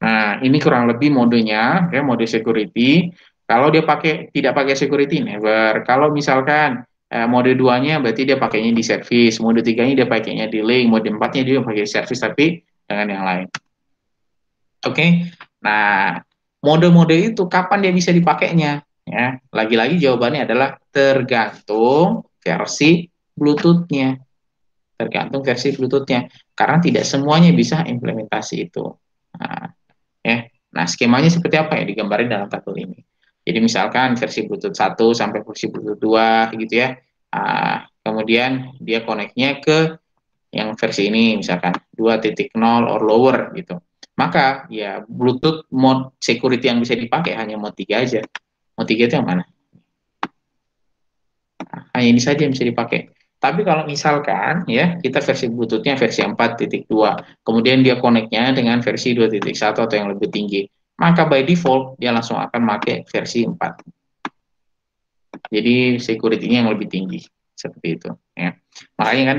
Nah, ini kurang lebih modenya, ya, mode security. Kalau dia tidak pakai security, never. Kalau misalkan mode 2-nya berarti dia pakainya di service, mode 3-nya dia pakainya di link, mode 4-nya dia pakai service tapi dengan yang lain. Oke. Nah, mode-mode itu kapan dia bisa dipakainya? Ya, lagi-lagi jawabannya adalah tergantung versi Bluetooth-nya. Tergantung versi Bluetooth-nya. Karena tidak semuanya bisa implementasi itu. Nah, ya. Nah, skemanya seperti apa ya digambarin dalam tabel ini. Jadi misalkan versi Bluetooth 1 sampai versi Bluetooth 2 gitu ya. Kemudian dia connect-nya ke yang versi ini misalkan 2.0 or lower gitu. Maka ya Bluetooth mode security yang bisa dipakai hanya mode 3 aja. Mode 3 itu yang mana? Hanya ini saja yang bisa dipakai. Tapi kalau misalkan ya kita versi Bluetooth-nya versi 4.2, kemudian dia connect-nya dengan versi 2.1 atau yang lebih tinggi, maka by default dia langsung akan pakai versi 4. Jadi security-nya yang lebih tinggi seperti itu ya. Makanya kan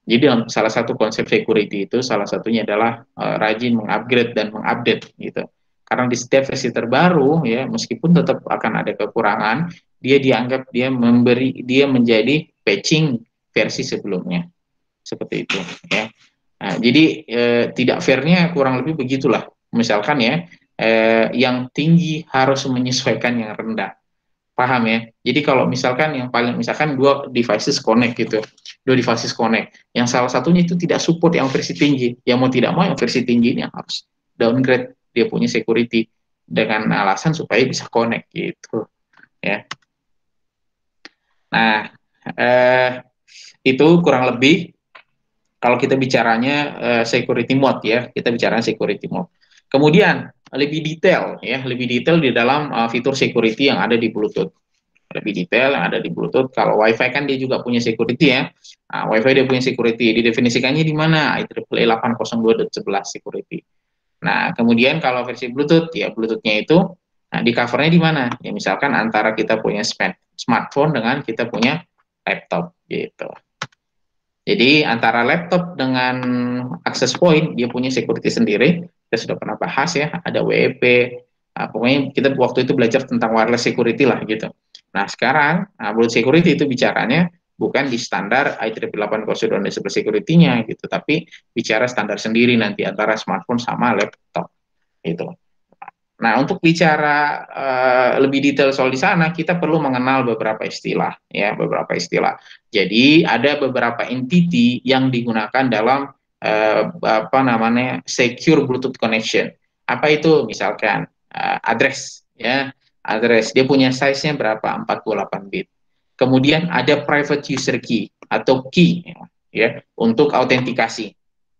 jadi salah satu konsep security itu salah satunya adalah rajin mengupgrade dan mengupdate gitu. Karena di setiap versi terbaru ya meskipun tetap akan ada kekurangan, dia dianggap dia menjadi patching versi sebelumnya. Seperti itu ya. Nah, jadi tidak fairnya kurang lebih begitulah. Misalkan ya, yang tinggi harus menyesuaikan yang rendah. Paham ya? Jadi kalau misalkan yang paling, misalkan dua devices connect gitu, dua devices connect, yang salah satunya itu tidak support yang versi tinggi, yang mau tidak mau yang versi tinggi ini harus downgrade dia punya security dengan alasan supaya bisa connect gitu ya. Nah, eh, itu kurang lebih kalau kita bicaranya security mode ya, kita bicara security mode. Kemudian lebih detail di dalam fitur security yang ada di Bluetooth. Lebih detail yang ada di Bluetooth. Kalau WiFi kan dia juga punya security ya. Nah, WiFi dia punya security. Didefinisikannya di mana? IEEE 802.11 security. Nah, kemudian kalau versi Bluetooth, ya Bluetooth-nya itu, nah di covernya di mana? Ya misalkan antara kita punya smartphone dengan kita punya laptop gitu. Jadi antara laptop dengan access point dia punya security sendiri. Kita sudah pernah bahas ya, ada WEP. Nah, pokoknya kita waktu itu belajar tentang wireless security lah gitu. Nah sekarang Bluetooth security itu bicaranya bukan di standar IEEE 802.11 security-nya gitu, tapi bicara standar sendiri nanti antara smartphone sama laptop gitu. Nah, untuk bicara lebih detail soal di sana, kita perlu mengenal beberapa istilah, ya, beberapa istilah. Jadi, ada beberapa entity yang digunakan dalam apa namanya secure Bluetooth connection. Apa itu? Misalkan address, ya, address. Dia punya size-nya berapa? 48 bit. Kemudian ada private user key atau key, ya, untuk autentikasi.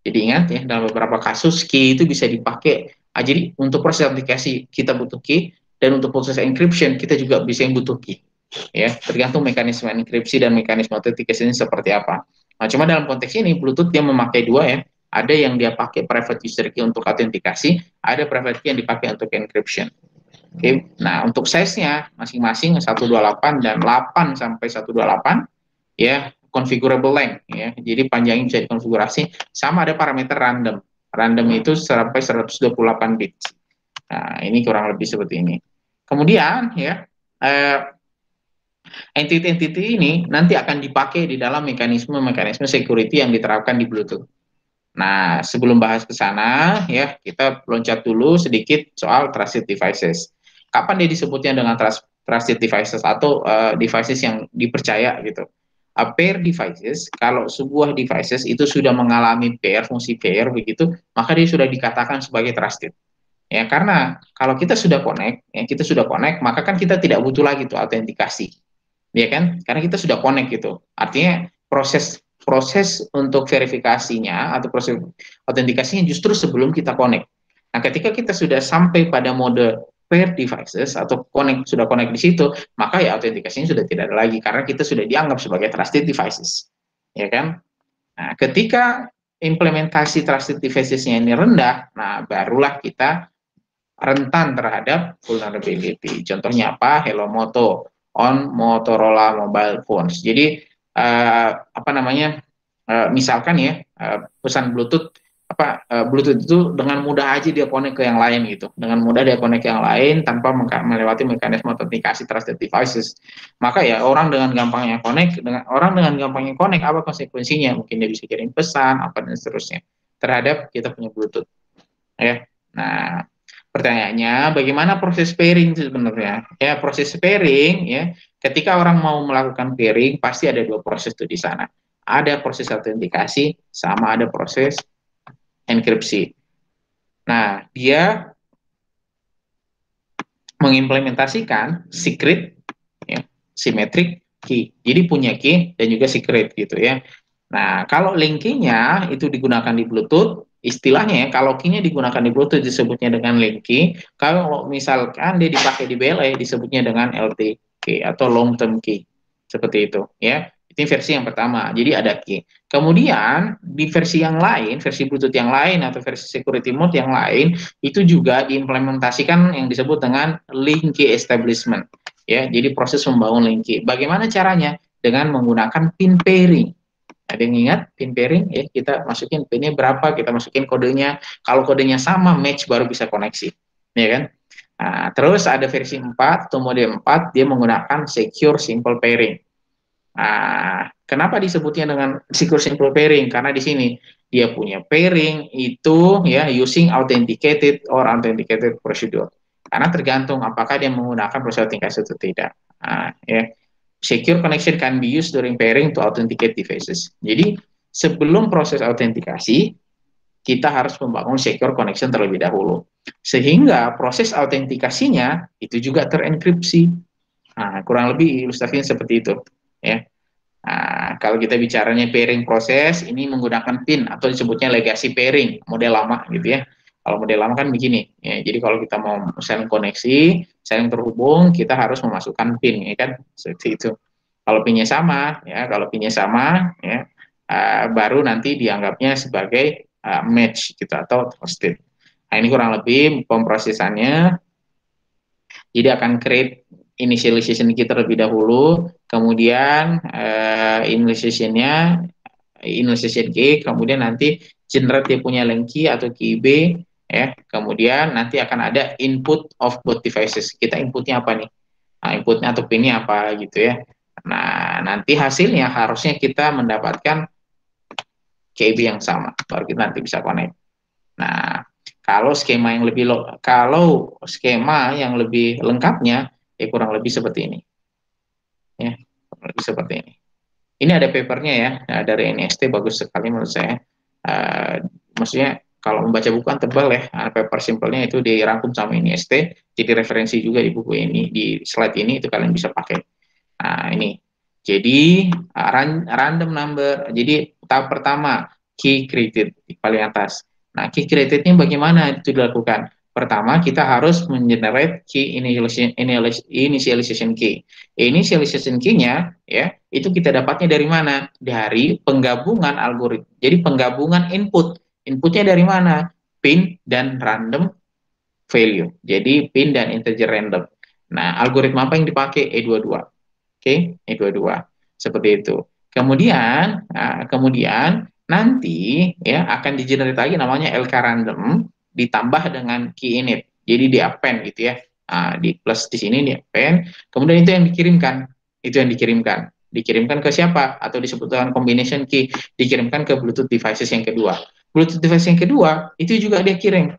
Jadi ingat ya, dalam beberapa kasus key itu bisa dipakai. Jadi untuk proses aplikasi kita butuh key, dan untuk proses encryption kita juga bisa yang butuh key. Ya, tergantung mekanisme enkripsi dan mekanisme autentikasi ini seperti apa. Nah, cuma dalam konteks ini Bluetooth dia memakai dua ya. Ada yang dia pakai private user key untuk autentikasi, ada private key yang dipakai untuk encryption. Oke. Nah, untuk size-nya masing-masing 128 dan 8 sampai 128 ya, configurable length ya. Jadi panjangnya bisa dikonfigurasi, sama ada parameter random. Random itu sampai 128 bit. Nah, ini kurang lebih seperti ini. Kemudian ya, entity-entity ini nanti akan dipakai di dalam mekanisme-mekanisme security yang diterapkan di Bluetooth. Nah, sebelum bahas ke sana ya, kita loncat dulu sedikit soal trusted devices. Kapan dia disebutnya dengan trusted devices atau devices yang dipercaya gitu? Pair devices, kalau sebuah devices itu sudah mengalami pair, fungsi pair begitu, maka dia sudah dikatakan sebagai trusted. Ya, karena kalau kita sudah connect, ya kita sudah connect, maka kan kita tidak butuh lagi tuh autentikasi. Ya kan? Karena kita sudah connect gitu. Artinya proses untuk verifikasinya atau proses autentikasinya justru sebelum kita connect. Nah, ketika kita sudah sampai pada mode pair devices atau sudah connect di situ, maka ya autentikasinya sudah tidak ada lagi karena kita sudah dianggap sebagai trusted devices. Ya kan? Nah, ketika implementasi trusted devices-nya ini rendah, nah barulah kita rentan terhadap vulnerability. Contohnya apa? Hello Moto on Motorola mobile phones. Jadi apa namanya? Misalkan ya, pesan Bluetooth Bluetooth itu dengan mudah aja dia connect ke yang lain gitu. Dengan mudah dia connect ke yang lain tanpa melewati mekanisme autentikasi trusted devices. Maka ya orang dengan gampangnya connect, apa konsekuensinya? Mungkin dia bisa kirim pesan apa dan seterusnya terhadap kita punya Bluetooth. Ya. Nah, pertanyaannya, bagaimana proses pairing sebenarnya? Ya, proses pairing ya, ketika orang mau melakukan pairing pasti ada dua proses tuh di sana. Ada proses autentikasi sama ada proses enkripsi. Nah, dia mengimplementasikan secret ya, symmetric key. Jadi punya key dan juga secret gitu ya. Nah, kalau link key-nya itu digunakan di Bluetooth, istilahnya kalau key-nya digunakan di Bluetooth disebutnya dengan link key. Kalau misalkan dia dipakai di BLE disebutnya dengan LT key atau long term key. Seperti itu ya. Itu versi yang pertama. Jadi ada key. Kemudian di versi yang lain, versi Bluetooth yang lain atau versi security mode yang lain itu juga diimplementasikan yang disebut dengan link key establishment. Ya, jadi proses membangun link key. Bagaimana caranya? Dengan menggunakan pin pairing. Ada yang ingat pin pairing ya, kita masukin pinnya berapa, kita masukin kodenya, kalau kodenya sama match baru bisa koneksi ya kan. Nah, terus ada versi 4 atau mode 4 dia menggunakan secure simple pairing. Nah, Kenapa disebutnya dengan secure simple pairing? Karena di sini dia punya pairing itu ya using authenticated or authenticated procedure. Karena tergantung apakah dia menggunakan proses autentikasi atau tidak. Nah, ya. Secure connection can be used during pairing to authenticate devices. Jadi sebelum proses autentikasi, kita harus membangun secure connection terlebih dahulu. Sehingga proses autentikasinya itu juga terenkripsi. Nah, kurang lebih ilustrasinya seperti itu. Ya. Nah, kalau kita bicaranya pairing proses, ini menggunakan PIN atau disebutnya legacy pairing, model lama gitu ya. Kalau model lama kan begini, ya. Jadi kalau kita mau saling koneksi, saling terhubung, kita harus memasukkan PIN, ya kan? Seperti itu. Kalau PIN-nya sama, ya, kalau PIN-nya sama, ya, baru nanti dianggapnya sebagai match gitu atau trusted. Nah, ini kurang lebih pemrosesannya. Jadi akan create initialization key terlebih dahulu, kemudian initialization key, kemudian nanti generate dia punya link key atau key B, ya. Kemudian nanti akan ada input of both devices. Kita inputnya apa nih? Nah, inputnya atau pinnya apa gitu ya. Nah, nanti hasilnya harusnya kita mendapatkan KB yang sama, baru kita nanti bisa connect. Nah, kalau skema yang lebih lengkapnya, ya kurang lebih seperti ini. Ya, kurang lebih seperti ini. Ini ada papernya ya, dari NIST, bagus sekali menurut saya. Maksudnya kalau membaca buku kan tebal ya, paper simpelnya itu dirangkum sama NIST, jadi referensi juga di buku ini, di slide ini itu kalian bisa pakai. Nah, ini. Jadi random number. Jadi tahap pertama key created di paling atas. Nah, key creatednya bagaimana itu dilakukan? Pertama, kita harus mengenerate key initialization key. Initialization key-nya ya, itu kita dapatnya dari mana? Dari penggabungan algoritma. Jadi penggabungan input. Inputnya dari mana? PIN dan random value. Jadi PIN dan integer random. Nah, algoritma apa yang dipakai? E22. Oke, E22. Seperti itu. Kemudian nanti ya akan di-generate lagi namanya LK random ditambah dengan key init. Jadi di append gitu ya. Di plus di sini di append. Kemudian itu yang dikirimkan. Itu yang dikirimkan. Dikirimkan ke siapa? Atau disebutkan combination key. Dikirimkan ke Bluetooth devices yang kedua. Bluetooth device yang kedua itu juga dia kirim.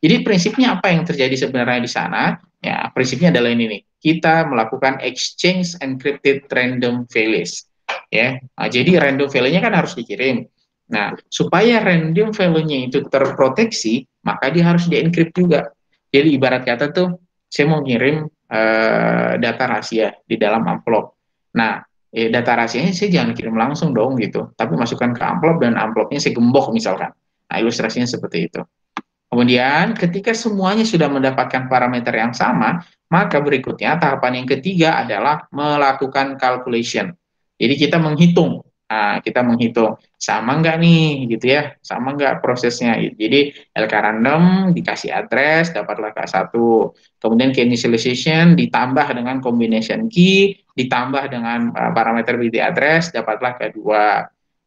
Jadi prinsipnya apa yang terjadi sebenarnya di sana? Ya, prinsipnya adalah ini nih. Kita melakukan exchange encrypted random values. Ya, jadi random value-nya kan harus dikirim. Nah, supaya random value-nya itu terproteksi, maka dia harus di-encrypt juga. Jadi ibarat kata tuh, saya mau ngirim data rahasia di dalam amplop. Nah, data rahasianya saya jangan kirim langsung dong gitu, tapi masukkan ke amplop dan amplopnya saya gembok misalkan. Nah, ilustrasinya seperti itu. Kemudian ketika semuanya sudah mendapatkan parameter yang sama, maka berikutnya tahapan yang ketiga adalah melakukan calculation. Jadi kita menghitung, kita menghitung sama nggak nih, gitu ya, sama nggak prosesnya. Jadi LK random dikasih address, dapatlah K1. Kemudian key initialization ditambah dengan combination key, ditambah dengan parameter BD address, dapatlah K2.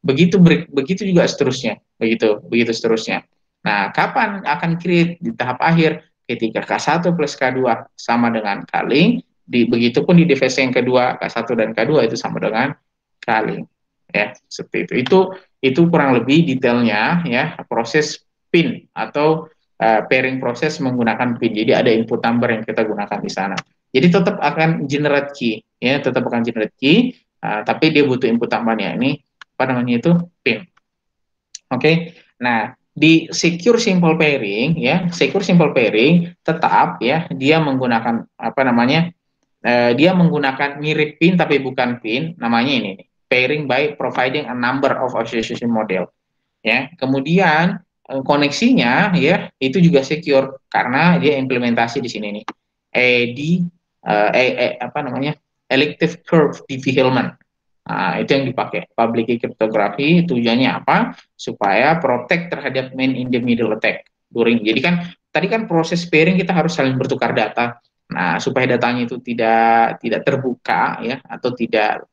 Begitu juga seterusnya, begitu seterusnya. Nah, kapan akan create di tahap akhir? Ketika K1 plus K2 sama dengan K-link, begitupun di device yang kedua, K1 dan K2 itu sama dengan K-link. Ya, seperti itu. Itu kurang lebih detailnya ya, proses PIN atau pairing proses menggunakan PIN. Jadi ada input number yang kita gunakan di sana. Jadi tetap akan generate key, ya, tetap akan generate key, tapi dia butuh input tambahannya. Ini apa namanya itu? PIN. Oke. Nah, di secure simple pairing ya, secure simple pairing tetap ya dia menggunakan apa namanya? Dia menggunakan mirip PIN tapi bukan PIN, namanya ini pairing by providing a number of association model. Ya. Kemudian koneksinya ya itu juga secure karena dia implementasi di sini nih. Apa namanya? Elective curve DV-Hillman. Nah, itu yang dipakai. Public key cryptography tujuannya apa? Supaya protect terhadap man in the middle attack. Jadi kan tadi kan proses pairing kita harus saling bertukar data. Nah, supaya datanya itu tidak terbuka ya atau tidak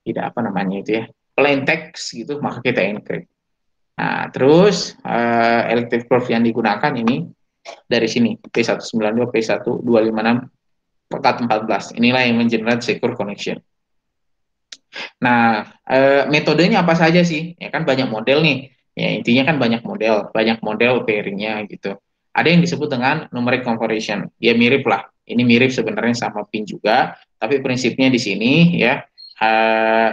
apa namanya itu ya, plain text gitu, maka kita encrypt. Nah, terus elective curve yang digunakan ini dari sini P192, P1256, P14. Inilah yang mengenerate secure connection. Nah, metodenya apa saja sih? Ya kan banyak model nih. Ya, intinya kan banyak model pairingnya gitu. Ada yang disebut dengan numeric conversion. Ya mirip lah. Ini mirip sebenarnya sama PIN juga, tapi prinsipnya di sini ya eh,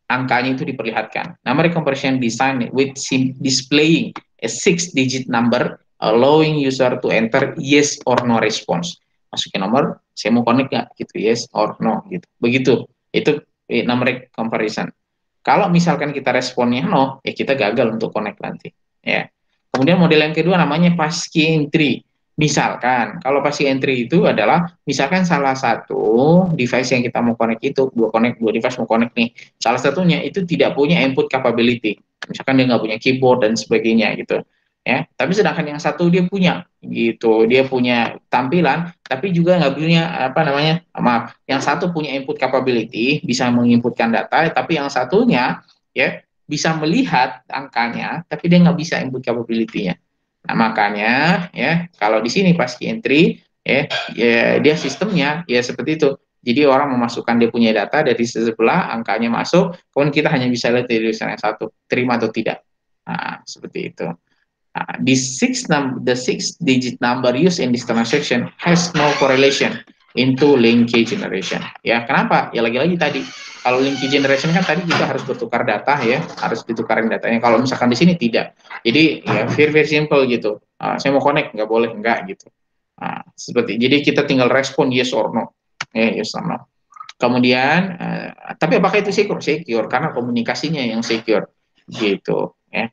angkanya itu diperlihatkan. Numeric conversion design with displaying a six-digit number allowing user to enter yes or no response. Masukin nomor, saya mau connect nggak gitu, yes or no gitu. Begitu. Itu numeric comparison. Kalau misalkan kita responnya no, ya kita gagal untuk connect nanti. Ya. Kemudian model yang kedua namanya passkey entry. Misalkan, kalau passkey entry itu adalah misalkan salah satu device yang kita mau connect itu, dua device mau connect nih, salah satunya itu tidak punya input capability. Misalkan dia nggak punya keyboard dan sebagainya gitu. Ya, tapi sedangkan yang satu dia punya gitu, dia punya tampilan, tapi juga nggak punya apa namanya, maaf, yang satu punya input capability, bisa menginputkan data, tapi yang satunya ya bisa melihat angkanya, tapi dia nggak bisa input capability-nya. Nah, makanya ya kalau di sini pas key entry ya dia sistemnya ya seperti itu. Jadi orang memasukkan dia punya data dari sebelah, angkanya masuk, kemudian kita hanya bisa lihat dari user yang satu, terima atau tidak. Nah, seperti itu. The six digit number used in this transaction has no correlation into link key generation. Ya, kenapa? Ya lagi-lagi tadi kalau link key generation kan tadi kita harus bertukar data ya, harus ditukarin datanya. Kalau misalkan di sini tidak. Jadi ya very simple gitu. Saya mau connect nggak boleh enggak gitu. Seperti jadi kita tinggal respon yes or no. Yes or no. Kemudian tapi apakah itu secure? Secure karena komunikasinya yang secure gitu ya.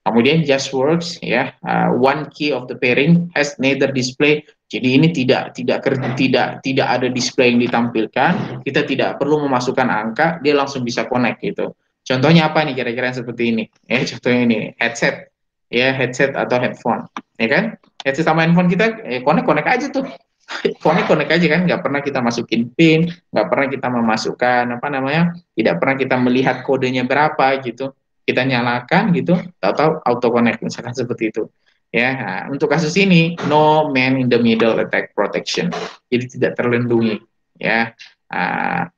Kemudian just works ya, one key of the pairing has neither display. Jadi ini tidak ada display yang ditampilkan. Kita tidak perlu memasukkan angka, dia langsung bisa connect gitu. Contohnya apa nih kira-kira seperti ini? Contohnya ini headset ya, headset atau headphone, ya kan? Headset sama handphone kita connect aja tuh. Connect aja kan, nggak pernah kita masukin pin, nggak pernah kita memasukkan apa namanya, tidak pernah kita melihat kodenya berapa gitu, kita nyalakan gitu, tahu-tahu auto connect misalkan seperti itu. Ya, nah, untuk kasus ini no man in the middle attack protection, jadi tidak terlindungi. Ya, uh,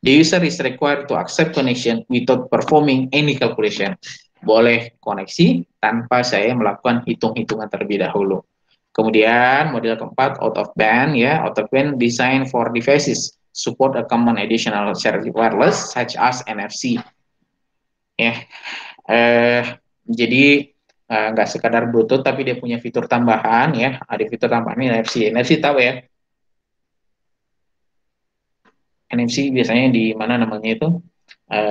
the user is required to accept connection without performing any calculation. Boleh koneksi tanpa saya melakukan hitung-hitungan terlebih dahulu. Kemudian model keempat out of band ya, out of band design for devices support a common additional service wireless such as NFC. Ya, jadi nggak sekadar Bluetooth tapi dia punya fitur tambahan ya, ada fitur tambahan NFC. NFC tahu ya? NFC biasanya di mana namanya itu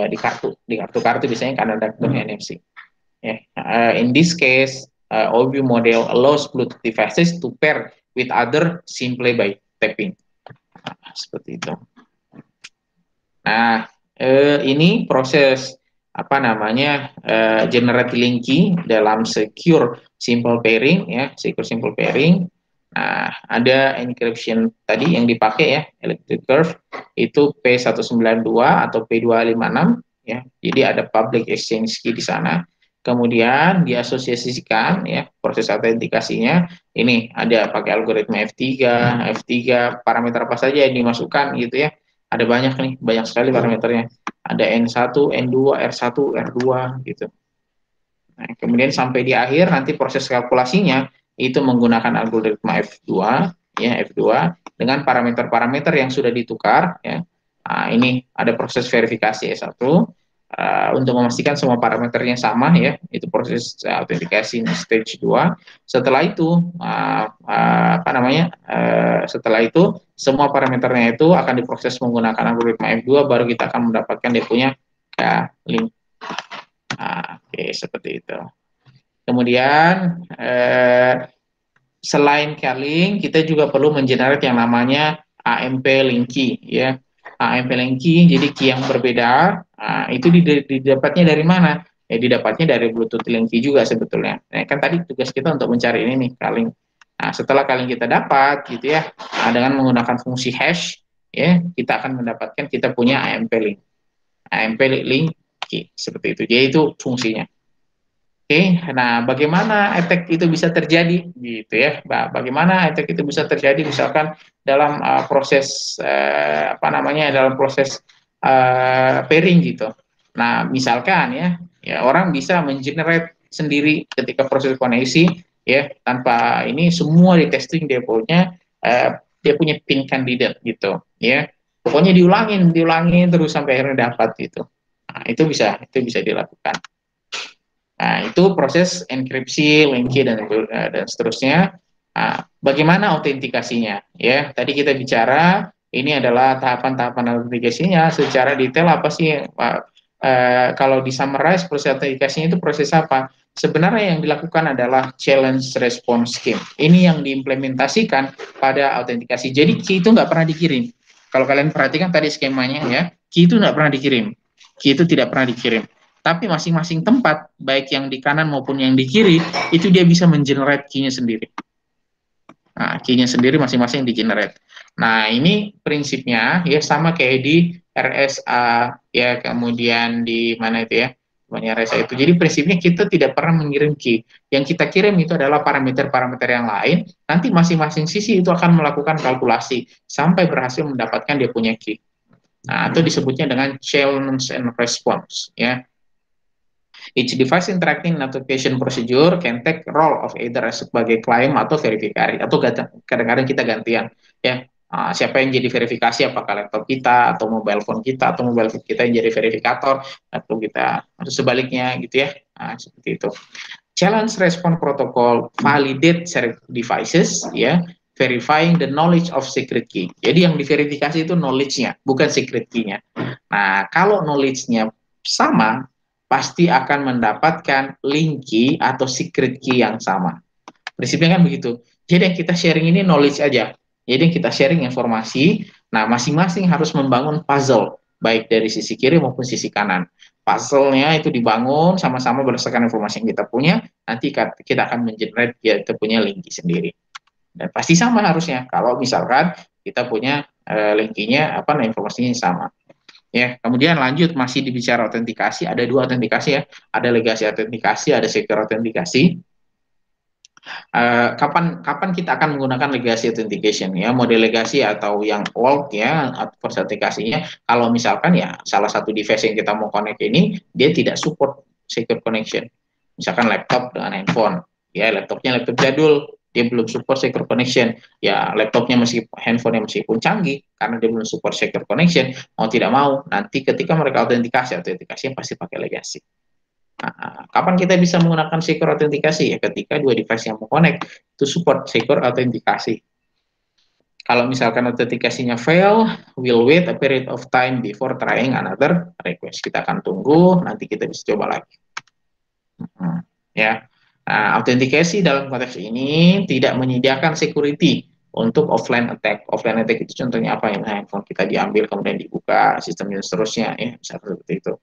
di kartu biasanya kan ada NFC. In this case, OBU model allows Bluetooth devices to pair with other simply by tapping. Seperti itu. Nah, ini proses apa namanya generate link key dalam secure simple pairing ya, secure simple pairing. Nah, ada encryption tadi yang dipakai ya, electric curve itu P192 atau P256 ya. Jadi ada public exchange key di sana. Kemudian diasosiasikan ya proses autentikasinya. Ini ada pakai algoritma F3, parameter apa saja yang dimasukkan gitu ya. Ada banyak nih, banyak sekali parameternya. Ada N1, N2, R1, R2 gitu. Nah, kemudian sampai di akhir nanti proses kalkulasinya itu menggunakan algoritma F2 ya, F2 dengan parameter-parameter yang sudah ditukar ya. Nah, ini ada proses verifikasi S1 untuk memastikan semua parameternya sama ya, itu proses autentikasi stage 2. Setelah itu apa namanya? Setelah itu semua parameternya itu akan diproses menggunakan algoritma F2 baru kita akan mendapatkan dia punya link. Oke, seperti itu. Kemudian selain Kerlink, kita juga perlu mengenerate yang namanya AMP link key ya. AMP link key, jadi key yang berbeda, itu didapatnya dari mana? Ya didapatnya dari Bluetooth link key juga sebetulnya. Nah, kan tadi tugas kita untuk mencari ini nih Kerlink. Nah, setelah Kerlink kita dapat gitu ya, dengan menggunakan fungsi hash ya, kita akan mendapatkan kita punya AMP link. AMP link key seperti itu. Jadi itu fungsinya. Oke, nah bagaimana attack itu bisa terjadi gitu ya? Bagaimana attack itu bisa terjadi misalkan dalam proses apa namanya dalam proses pairing gitu. Nah, misalkan ya orang bisa mengenerate sendiri ketika proses koneksi ya tanpa ini semua di testing dia punya pin candidate gitu ya. Pokoknya diulangin terus sampai akhirnya dapat gitu. Nah, itu bisa dilakukan. Nah, itu proses enkripsi, linking dan seterusnya. Nah, bagaimana autentikasinya? Ya, tadi kita bicara ini adalah tahapan-tahapan autentikasinya secara detail apa sih Pak? Kalau di summarize proses autentikasinya itu proses apa? Sebenarnya yang dilakukan adalah challenge response scheme. Ini yang diimplementasikan pada autentikasi. Jadi key itu nggak pernah dikirim. Kalau kalian perhatikan tadi skemanya ya, key itu nggak pernah dikirim. Key itu tidak pernah dikirim. Tapi masing-masing tempat, baik yang di kanan maupun yang di kiri, itu dia bisa mengenerate key-nya sendiri. Nah, key-nya sendiri masing-masing di-generate. Nah, ini prinsipnya ya sama kayak di RSA ya, kemudian di mana itu ya? Namanya RSA itu. Jadi prinsipnya kita tidak pernah mengirim key. Yang kita kirim itu adalah parameter-parameter yang lain. Nanti masing-masing sisi itu akan melakukan kalkulasi sampai berhasil mendapatkan dia punya key. Nah, itu disebutnya dengan challenge and response ya. Each device interacting notification procedure can take role of either sebagai claim atau verifikasi atau kadang-kadang kita gantian ya. Siapa yang jadi verifikasi, apakah laptop kita atau mobile phone kita atau mobile phone kita yang jadi verifikator atau kita atau sebaliknya gitu ya. Seperti itu. Challenge response protocol validate devices ya, verifying the knowledge of secret key. Jadi yang diverifikasi itu knowledge-nya, bukan secret key-nya. Nah, kalau knowledge-nya sama, pasti akan mendapatkan link key atau secret key yang sama. Prinsipnya kan begitu. Jadi yang kita sharing ini knowledge aja. Jadi yang kita sharing informasi, nah masing-masing harus membangun puzzle, baik dari sisi kiri maupun sisi kanan. Puzzle-nya itu dibangun sama-sama berdasarkan informasi yang kita punya, nanti kita akan mengenerate kita punya link key sendiri. Dan pasti sama harusnya, kalau misalkan kita punya link key-nya, informasinya sama. Ya, kemudian lanjut masih dibicara autentikasi, ada dua autentikasi ya, ada legacy autentikasi, ada secure autentikasi. Kapan kita akan menggunakan legacy authentication ya, model legacy atau yang old ya, proses autentikasinya kalau misalkan ya salah satu device yang kita mau connect ini dia tidak support secure connection, misalkan laptop dengan handphone ya, laptopnya laptop jadul, dia belum support secure connection ya, laptopnya handphonenya meskipun canggih karena dia belum support secure connection, mau tidak mau nanti ketika mereka autentikasinya pasti pakai legacy. Nah, kapan kita bisa menggunakan secure autentikasi? Ya ketika dua device yang mau connect itu support secure autentikasi. Kalau misalkan autentikasinya fail, we'll wait a period of time before trying another request. Kita akan tunggu, nanti kita bisa coba lagi. Ya, autentikasi dalam konteks ini tidak menyediakan security untuk offline attack. Offline attack itu contohnya apa ya? Handphone kita diambil kemudian dibuka, sistemnya seterusnya ya, misalnya seperti itu.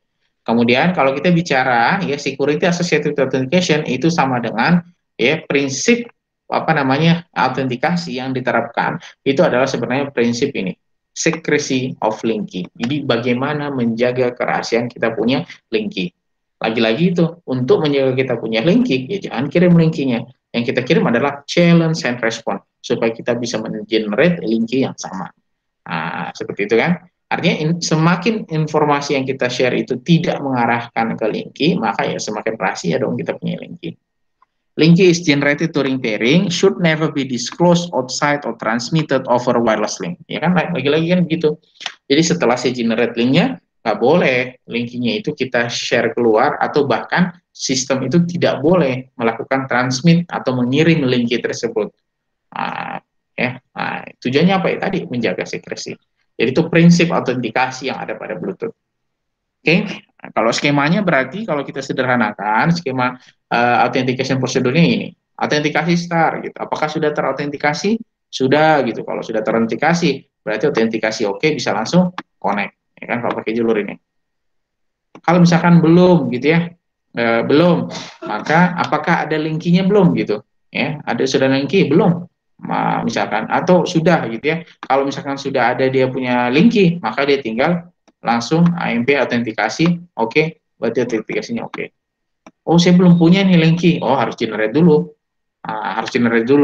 Kemudian kalau kita bicara ya security associated authentication itu sama dengan ya prinsip autentikasi yang diterapkan itu adalah sebenarnya prinsip ini, secrecy of link key. Jadi bagaimana menjaga kerahasiaan kita punya link key. Lagi-lagi itu untuk menjaga kita punya link key ya jangan kirim link key-nya. Yang kita kirim adalah challenge and response supaya kita bisa mengenerate link key yang sama. Nah, seperti itu kan. Artinya semakin informasi yang kita share itu tidak mengarahkan ke link key, maka ya semakin rahasia dong kita punya link key. Link key is generated during pairing, should never be disclosed outside or transmitted over wireless link. Ya kan, lagi-lagi kan begitu. Jadi setelah saya generate linknya, nggak boleh link key-nya itu kita share keluar, atau bahkan sistem itu tidak boleh melakukan transmit atau mengirim link key tersebut. Tujuannya apa ya tadi? Menjaga secrecy. Jadi itu prinsip autentikasi yang ada pada Bluetooth. Oke, kalau skemanya berarti kalau kita sederhanakan skema authentication prosedurnya ini. Autentikasi start gitu. Apakah sudah terautentikasi? Sudah gitu. Kalau sudah terautentikasi berarti autentikasi oke, bisa langsung connect. Ya kan kalau pakai jalur ini. Kalau misalkan belum gitu ya, belum, maka apakah ada link key-nya belum gitu? Ya, ada sudah link key belum? Misalkan atau sudah gitu ya, kalau misalkan sudah ada dia punya link key, maka dia tinggal langsung AMP autentikasi, oke, berarti autentikasinya oke. Oh saya belum punya nih link key, oh harus generate dulu,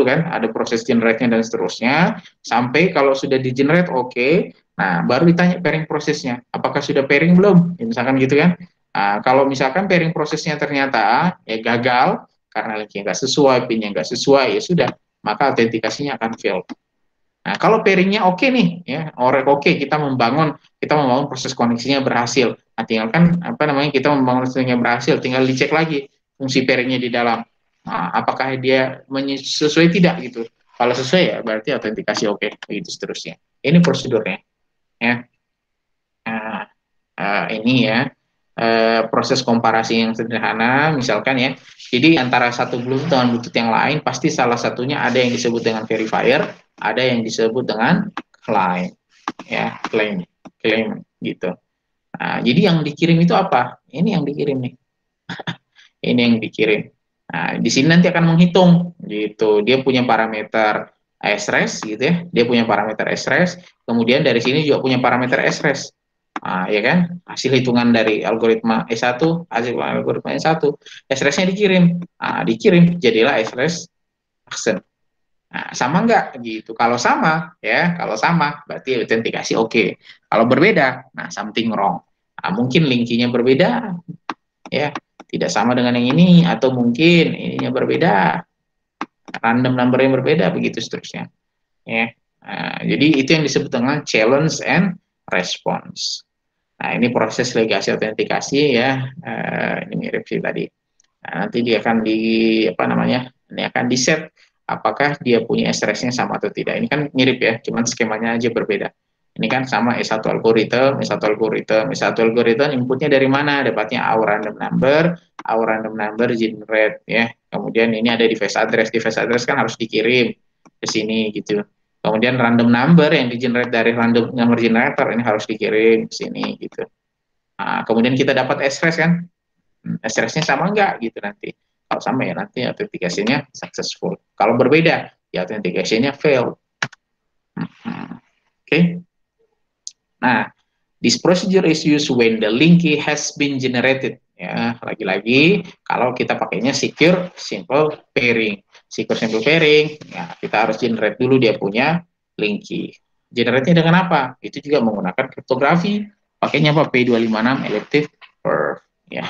kan, ada proses generate-nya dan seterusnya, sampai kalau sudah di generate oke, nah baru ditanya pairing prosesnya, apakah sudah pairing belum, ya, misalkan gitu kan. Kalau misalkan pairing prosesnya ternyata ya gagal karena linknya nggak sesuai, pinnya nggak sesuai, ya sudah, maka autentikasinya akan fail. Nah, kalau pairingnya oke nih, ya, oke, kita membangun proses koneksinya berhasil. Nah, tinggal kan apa namanya, kita membangun koneksinya berhasil, tinggal dicek lagi fungsi pairingnya di dalam. Nah, apakah dia sesuai tidak gitu. Kalau sesuai ya berarti autentikasi oke, begitu seterusnya. Ini prosedurnya, ya. Nah, ini ya proses komparasi yang sederhana, misalkan ya. Jadi antara satu Bluetooth dengan Bluetooth yang lain, pasti salah satunya ada yang disebut dengan verifier, ada yang disebut dengan claim, ya, claim gitu. Nah, jadi yang dikirim itu apa? Ini yang dikirim nih. Ini yang dikirim. Nah, di sini nanti akan menghitung gitu. Dia punya parameter sres gitu ya. Dia punya parameter sres, kemudian dari sini juga punya parameter sres. Nah, ya kan? Hasil hitungan dari algoritma S1, hasil algoritma S1, sres-nya dikirim. Nah, dikirim jadilah sres action. Nah, sama enggak gitu? Kalau sama, ya, kalau sama berarti autentikasi oke. Kalau berbeda, nah something wrong. Nah, mungkin linkinya berbeda, ya, tidak sama dengan yang ini, atau mungkin ininya berbeda, random number yang berbeda, begitu seterusnya, ya. Nah, jadi itu yang disebut dengan challenge and response. Nah, ini proses legasi autentikasi, ya. Ini mirip sih tadi. Nah, nanti dia akan apa namanya, ini akan di set apakah dia punya SRS-nya sama atau tidak. Ini kan mirip ya, cuman skemanya aja berbeda. Ini kan sama S1 algorithm, S1 algorithm, S1 algorithm inputnya dari mana? Dapatnya our random number generate, ya. Kemudian ini ada device address kan harus dikirim ke sini gitu. Kemudian random number yang di-generate dari random number generator ini harus dikirim ke sini gitu. Nah, kemudian kita dapat SRS kan, SRS-nya sama enggak gitu nanti. Kalau sama ya nanti autentikasinya successful. Kalau berbeda ya autentikasinya fail. Oke. Nah, this procedure is used when the link key has been generated. Ya, lagi-lagi kalau kita pakainya secure simple pairing. Secure simple pairing, ya kita harus generate dulu dia punya link key. Generate-nya dengan apa? Itu juga menggunakan kriptografi. Pakainya apa? P256 elliptic perf, ya.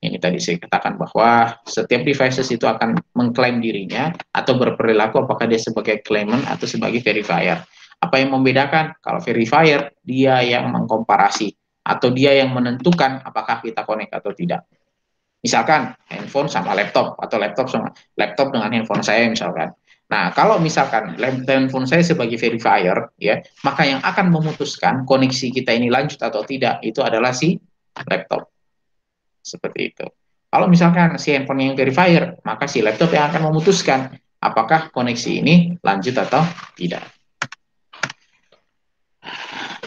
Ini tadi saya katakan bahwa setiap devices itu akan mengklaim dirinya atau berperilaku apakah dia sebagai claimant atau sebagai verifier. Apa yang membedakan? Kalau verifier, dia yang mengkomparasi atau dia yang menentukan apakah kita connect atau tidak. Misalkan handphone sama laptop atau laptop dengan handphone saya misalkan. Nah, kalau misalkan handphone saya sebagai verifier, ya, maka yang akan memutuskan koneksi kita ini lanjut atau tidak itu adalah si laptop. Seperti itu. Kalau misalkan si handphone yang verifier, maka si laptop yang akan memutuskan apakah koneksi ini lanjut atau tidak.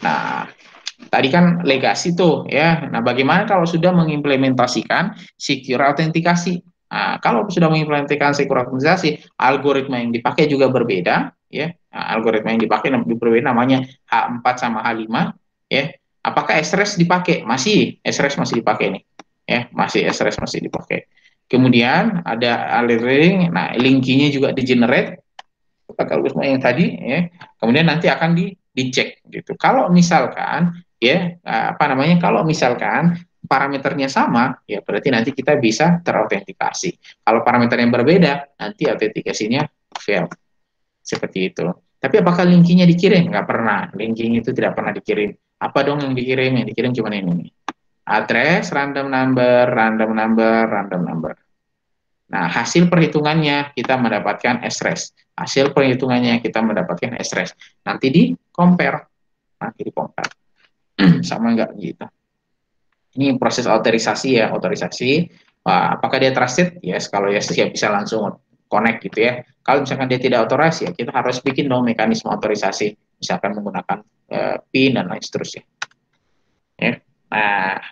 Nah, tadi kan legasi tuh ya. Nah, bagaimana kalau sudah mengimplementasikan secure autentikasi? Nah, kalau sudah mengimplementasikan secure autentikasi, algoritma yang dipakai juga berbeda, ya. Nah, algoritma yang dipakai berbeda, namanya H4 sama H5, ya. Apakah SRES dipakai? Masih, SRES masih dipakai nih. Ya, masih SRES masih dipakai. Kemudian ada link, nah linkinya juga di generate algoritma yang tadi, ya. Kemudian nanti akan dicek gitu. Kalau misalkan ya apa namanya, kalau misalkan parameternya sama, ya berarti nanti kita bisa terautentikasi. Kalau parameter yang berbeda, nanti autentikasinya fail. Seperti itu. Tapi apakah linkinya dikirim? Nggak pernah. Linking itu tidak pernah dikirim. Apa dong yang dikirim? Yang dikirim cuma ini. Address, random number, random number, random number. Nah, hasil perhitungannya kita mendapatkan SRES. Hasil perhitungannya kita mendapatkan SRES. Nanti di-compare. Sama enggak gitu. Ini proses otorisasi ya, otorisasi. Apakah dia trusted? Yes, kalau yes ya bisa langsung connect gitu ya. Kalau misalkan dia tidak otorisasi ya kita harus bikin dong mekanisme otorisasi. Misalkan menggunakan PIN dan lain seterusnya. Ya. Nah,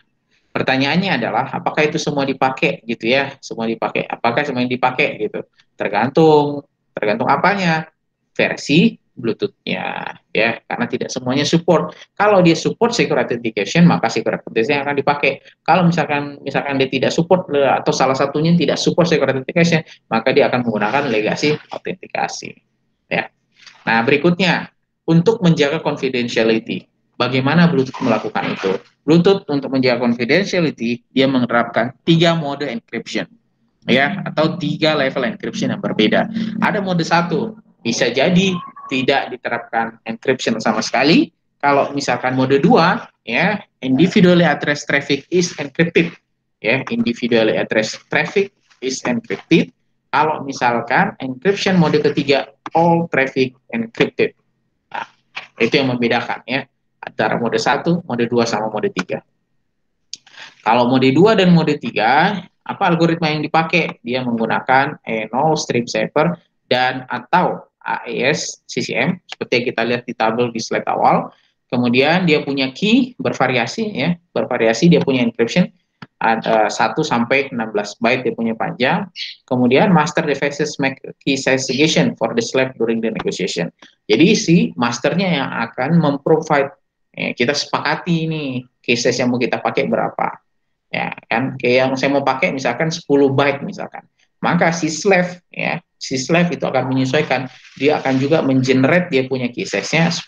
pertanyaannya adalah apakah itu semua dipakai gitu ya? Semua dipakai. Apakah semua yang dipakai gitu? Tergantung apanya? Versi Bluetooth-nya ya, karena tidak semuanya support. Kalau dia support secure authentication, maka secure authentication akan dipakai. Kalau misalkan dia tidak support atau salah satunya tidak support secure authentication, maka dia akan menggunakan legacy authentication ya. Nah, berikutnya untuk menjaga confidentiality. Bagaimana Bluetooth melakukan itu? Bluetooth untuk menjaga confidentiality, dia menerapkan 3 mode encryption, ya, atau 3 level encryption yang berbeda. Ada mode 1, bisa jadi tidak diterapkan encryption sama sekali. Kalau misalkan mode 2, ya, individually addressed traffic is encrypted. Ya, individually addressed traffic is encrypted. Kalau misalkan encryption mode ketiga, all traffic encrypted. Nah, itu yang membedakan ya antara mode 1, mode 2 sama mode 3. Kalau mode 2 dan mode 3, apa algoritma yang dipakai? Dia menggunakan E0 strip saver dan atau AES CCM seperti yang kita lihat di tabel di slide awal. Kemudian dia punya key bervariasi ya, bervariasi dia punya encryption ada 1 sampai 16 byte dia punya panjang. Kemudian master devices make key segregation for the slave during the negotiation. Jadi si masternya yang akan memprovide kita sepakati ini cases yang mau kita pakai berapa. Ya kan, kayak yang saya mau pakai misalkan 10 byte misalkan. Maka si slave ya, si slave itu akan menyesuaikan, dia akan juga mengenerate dia punya cases-nya 10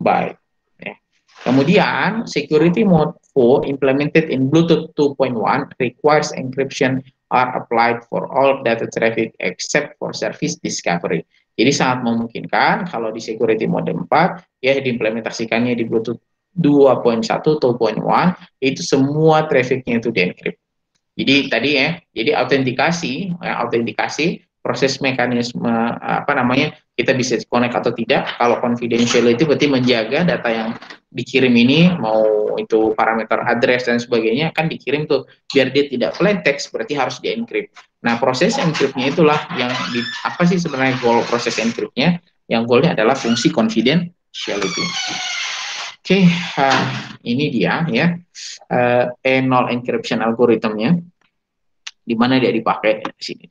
byte. Ya. Kemudian security mode 4 implemented in Bluetooth 2.1 requires encryption are applied for all data traffic except for service discovery. Jadi sangat memungkinkan kalau di security mode 4 ya diimplementasikannya di Bluetooth 2.1 atau 2.1 itu semua trafficnya itu di-encrypt. Jadi tadi ya, jadi autentikasi proses mekanisme apa namanya kita bisa connect atau tidak. Kalau confidential itu berarti menjaga data yang dikirim ini mau itu parameter address dan sebagainya kan dikirim tuh biar dia tidak plain text berarti harus di-encrypt. Nah proses encryptnya itulah yang apa sih sebenarnya goal proses encryptnya? Yang goalnya adalah fungsi confidentiality. Oke, ini dia ya E0 encryption algorithmnya, di mana dia dipakai di sini.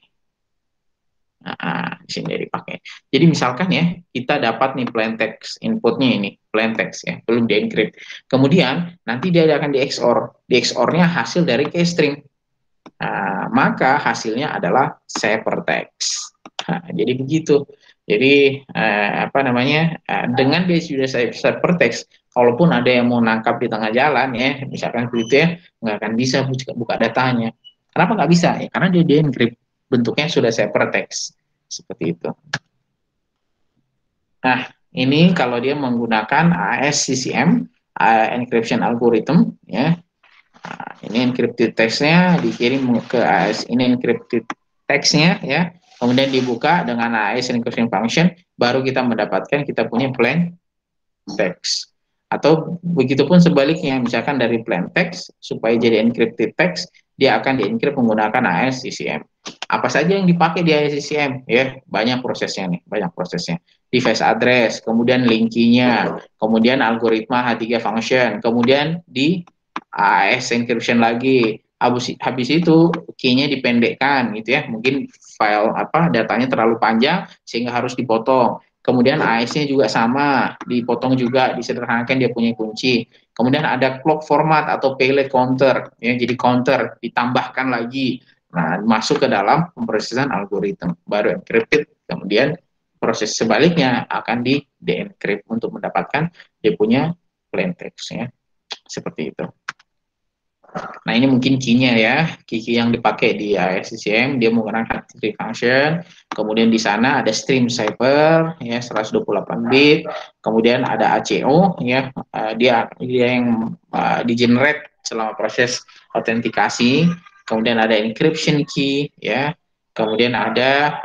Nah, di sini dia dipakai. Jadi misalkan ya kita dapat nih plain text inputnya ini plain text ya belum di-encrypt. Kemudian nanti dia akan di XOR. Di XOR-nya hasil dari key string. Maka hasilnya adalah ciphertext. Jadi begitu. Jadi apa namanya dengan dia sudah ciphertext, kalaupun ada yang mau nangkap di tengah jalan ya, misalkan begitu ya, nggak akan bisa buka datanya. Kenapa nggak bisa? Ya, karena dia di-encrypt, bentuknya sudah ciphertext seperti itu. Nah, ini kalau dia menggunakan AES-CCM, encryption algorithm ya. Nah, ini encrypted text-nya dikirim ke AES, ini encrypted text-nya ya. Kemudian dibuka dengan AES encryption function, baru kita mendapatkan kita punya plain text. Atau begitupun sebaliknya, misalkan dari plain text supaya jadi encrypted text, dia akan di-encrypt menggunakan AES CCM. Apa saja yang dipakai di AES CCM? Ya, banyak prosesnya nih, banyak prosesnya. Device address, kemudian linkinya, kemudian algoritma H3 function, kemudian di AES encryption lagi. Habis itu key-nya dipendekkan gitu ya. Mungkin file apa datanya terlalu panjang sehingga harus dipotong. Kemudian AES-nya juga sama, dipotong juga, disederhanakan dia punya kunci. Kemudian ada clock format atau payload counter, ya, jadi counter ditambahkan lagi. Nah, masuk ke dalam pemrosesan algoritma, baru encrypted. Kemudian proses sebaliknya akan di de-encrypt untuk mendapatkan dia punya plain text, ya, seperti itu. Nah, ini mungkin key-nya ya, key yang dipakai di AES-CCM, dia menggunakan H3 function, kemudian di sana ada stream cipher ya 128 bit, kemudian ada ACO ya, dia yang di-generate selama proses autentikasi, kemudian ada encryption key ya, kemudian ada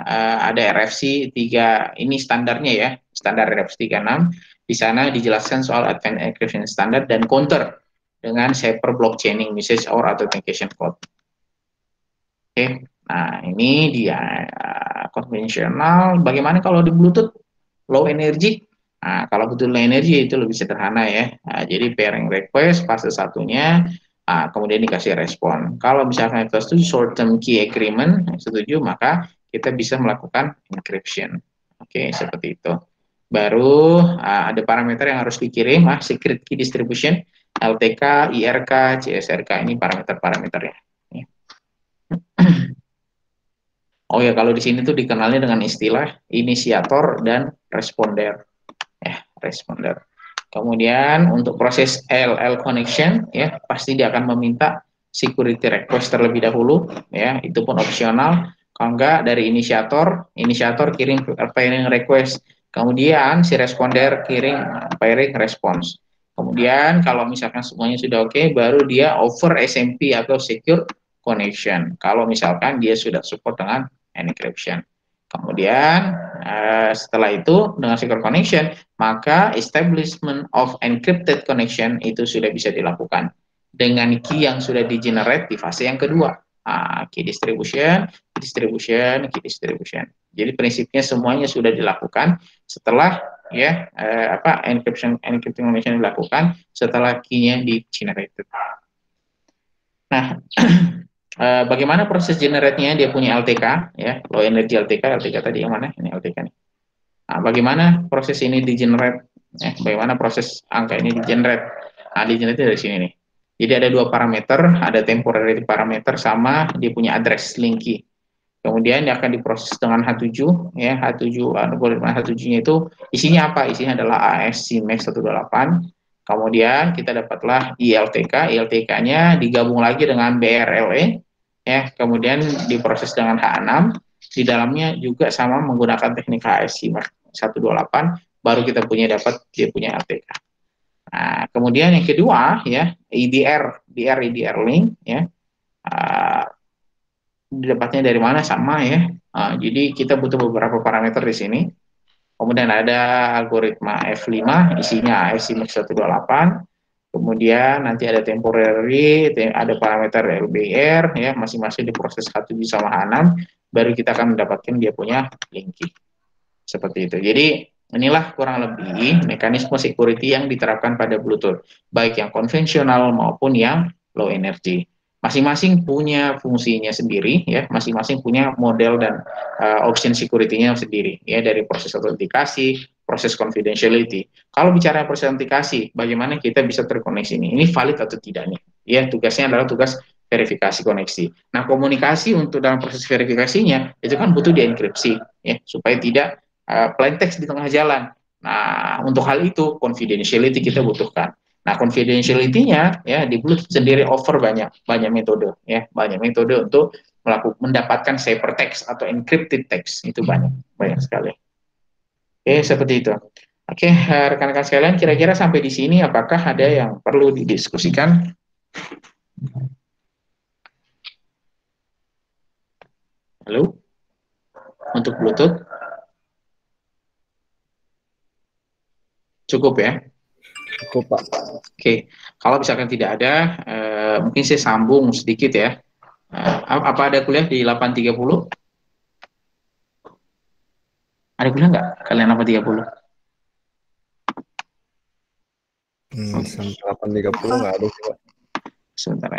RFC 3, ini standarnya ya, standar RFC 36, di sana dijelaskan soal advanced encryption standard dan counter dengan cipher blockchaining message or authentication code. Oke, nah ini dia konvensional. Bagaimana kalau di Bluetooth low energy? Nah, kalau Bluetooth low energy itu lebih sederhana ya. Nah, jadi pairing request fase satunya, kemudian dikasih respon. Kalau misalkan kita setuju short term key agreement, setuju, maka kita bisa melakukan encryption. Oke, seperti itu. Baru ada parameter yang harus dikirim, secret key distribution, LTK, IRK, CSRK, ini parameter-parameternya. Oh ya, kalau di sini tuh dikenalnya dengan istilah inisiator dan responder. Responder. Kemudian untuk proses LL connection ya pasti dia akan meminta security request terlebih dahulu ya, itu pun opsional. Kalau enggak dari inisiator kirim pairing request. Kemudian si responder kirim pairing response. Kemudian kalau misalkan semuanya sudah oke, baru dia over SMP atau secure connection. Kalau misalkan dia sudah support dengan encryption. Kemudian setelah itu dengan secure connection, maka establishment of encrypted connection itu sudah bisa dilakukan dengan key yang sudah di-generate di fase yang kedua. Key distribution, key distribution, key distribution. Jadi prinsipnya semuanya sudah dilakukan setelah ya encryption connection dilakukan setelah key-nya di-generated. Nah, bagaimana proses generate-nya? Dia punya LTK ya, low energy LTK tadi yang mana? Ini LTK nih. Nah, bagaimana proses ini di-generate? Bagaimana proses angka ini di-generate? Nah, di-generate dari sini nih. Jadi ada dua parameter, ada temporary parameter sama dia punya address link key. Kemudian dia akan diproses dengan H7 ya, H7 algoritma H7-nya itu isinya apa? Isinya adalah ASC MEX 128. Kemudian kita dapatlah ILTK, ILTK-nya digabung lagi dengan BRLE ya, kemudian diproses dengan H6. Di dalamnya juga sama menggunakan teknik HSC 128, baru kita dapat dia punya LTK. Nah, kemudian yang kedua ya, IDR link ya. Dapatnya dari mana sama ya. Jadi kita butuh beberapa parameter di sini. Kemudian ada algoritma F5, isinya ASC MEX 128. Kemudian nanti ada temporary, ada parameter LBR ya, masing-masing diproses H7 sama H6, baru kita akan mendapatkan dia punya link key. Seperti itu. Jadi inilah kurang lebih mekanisme security yang diterapkan pada Bluetooth, baik yang konvensional maupun yang low energy. Masing-masing punya fungsinya sendiri ya, masing-masing punya model dan option security-nya sendiri ya, dari proses autentikasi, proses confidentiality. Kalau bicara proses autentikasi, bagaimana kita bisa terkoneksi ini valid atau tidak nih? Ya, tugasnya adalah tugas verifikasi koneksi. Nah, komunikasi untuk dalam proses verifikasinya itu kan butuh dienkripsi ya, supaya tidak plain text di tengah jalan. Nah, untuk hal itu confidentiality kita butuhkan. Nah, confidentiality-nya ya di Bluetooth sendiri offer banyak metode ya, banyak metode untuk mendapatkan ciphertext atau encrypted text, itu banyak sekali. Oke, seperti itu. Oke, rekan-rekan sekalian, kira-kira sampai di sini apakah ada yang perlu didiskusikan? Halo? Untuk Bluetooth? Cukup ya? Cukup, Pak. Oke, kalau misalkan tidak ada, mungkin saya sambung sedikit ya. Apa ada kuliah di 8.30? Ada kuliah nggak kalian 8.30? Sampai 8.30 nggak ada sih, Pak. Sebentar.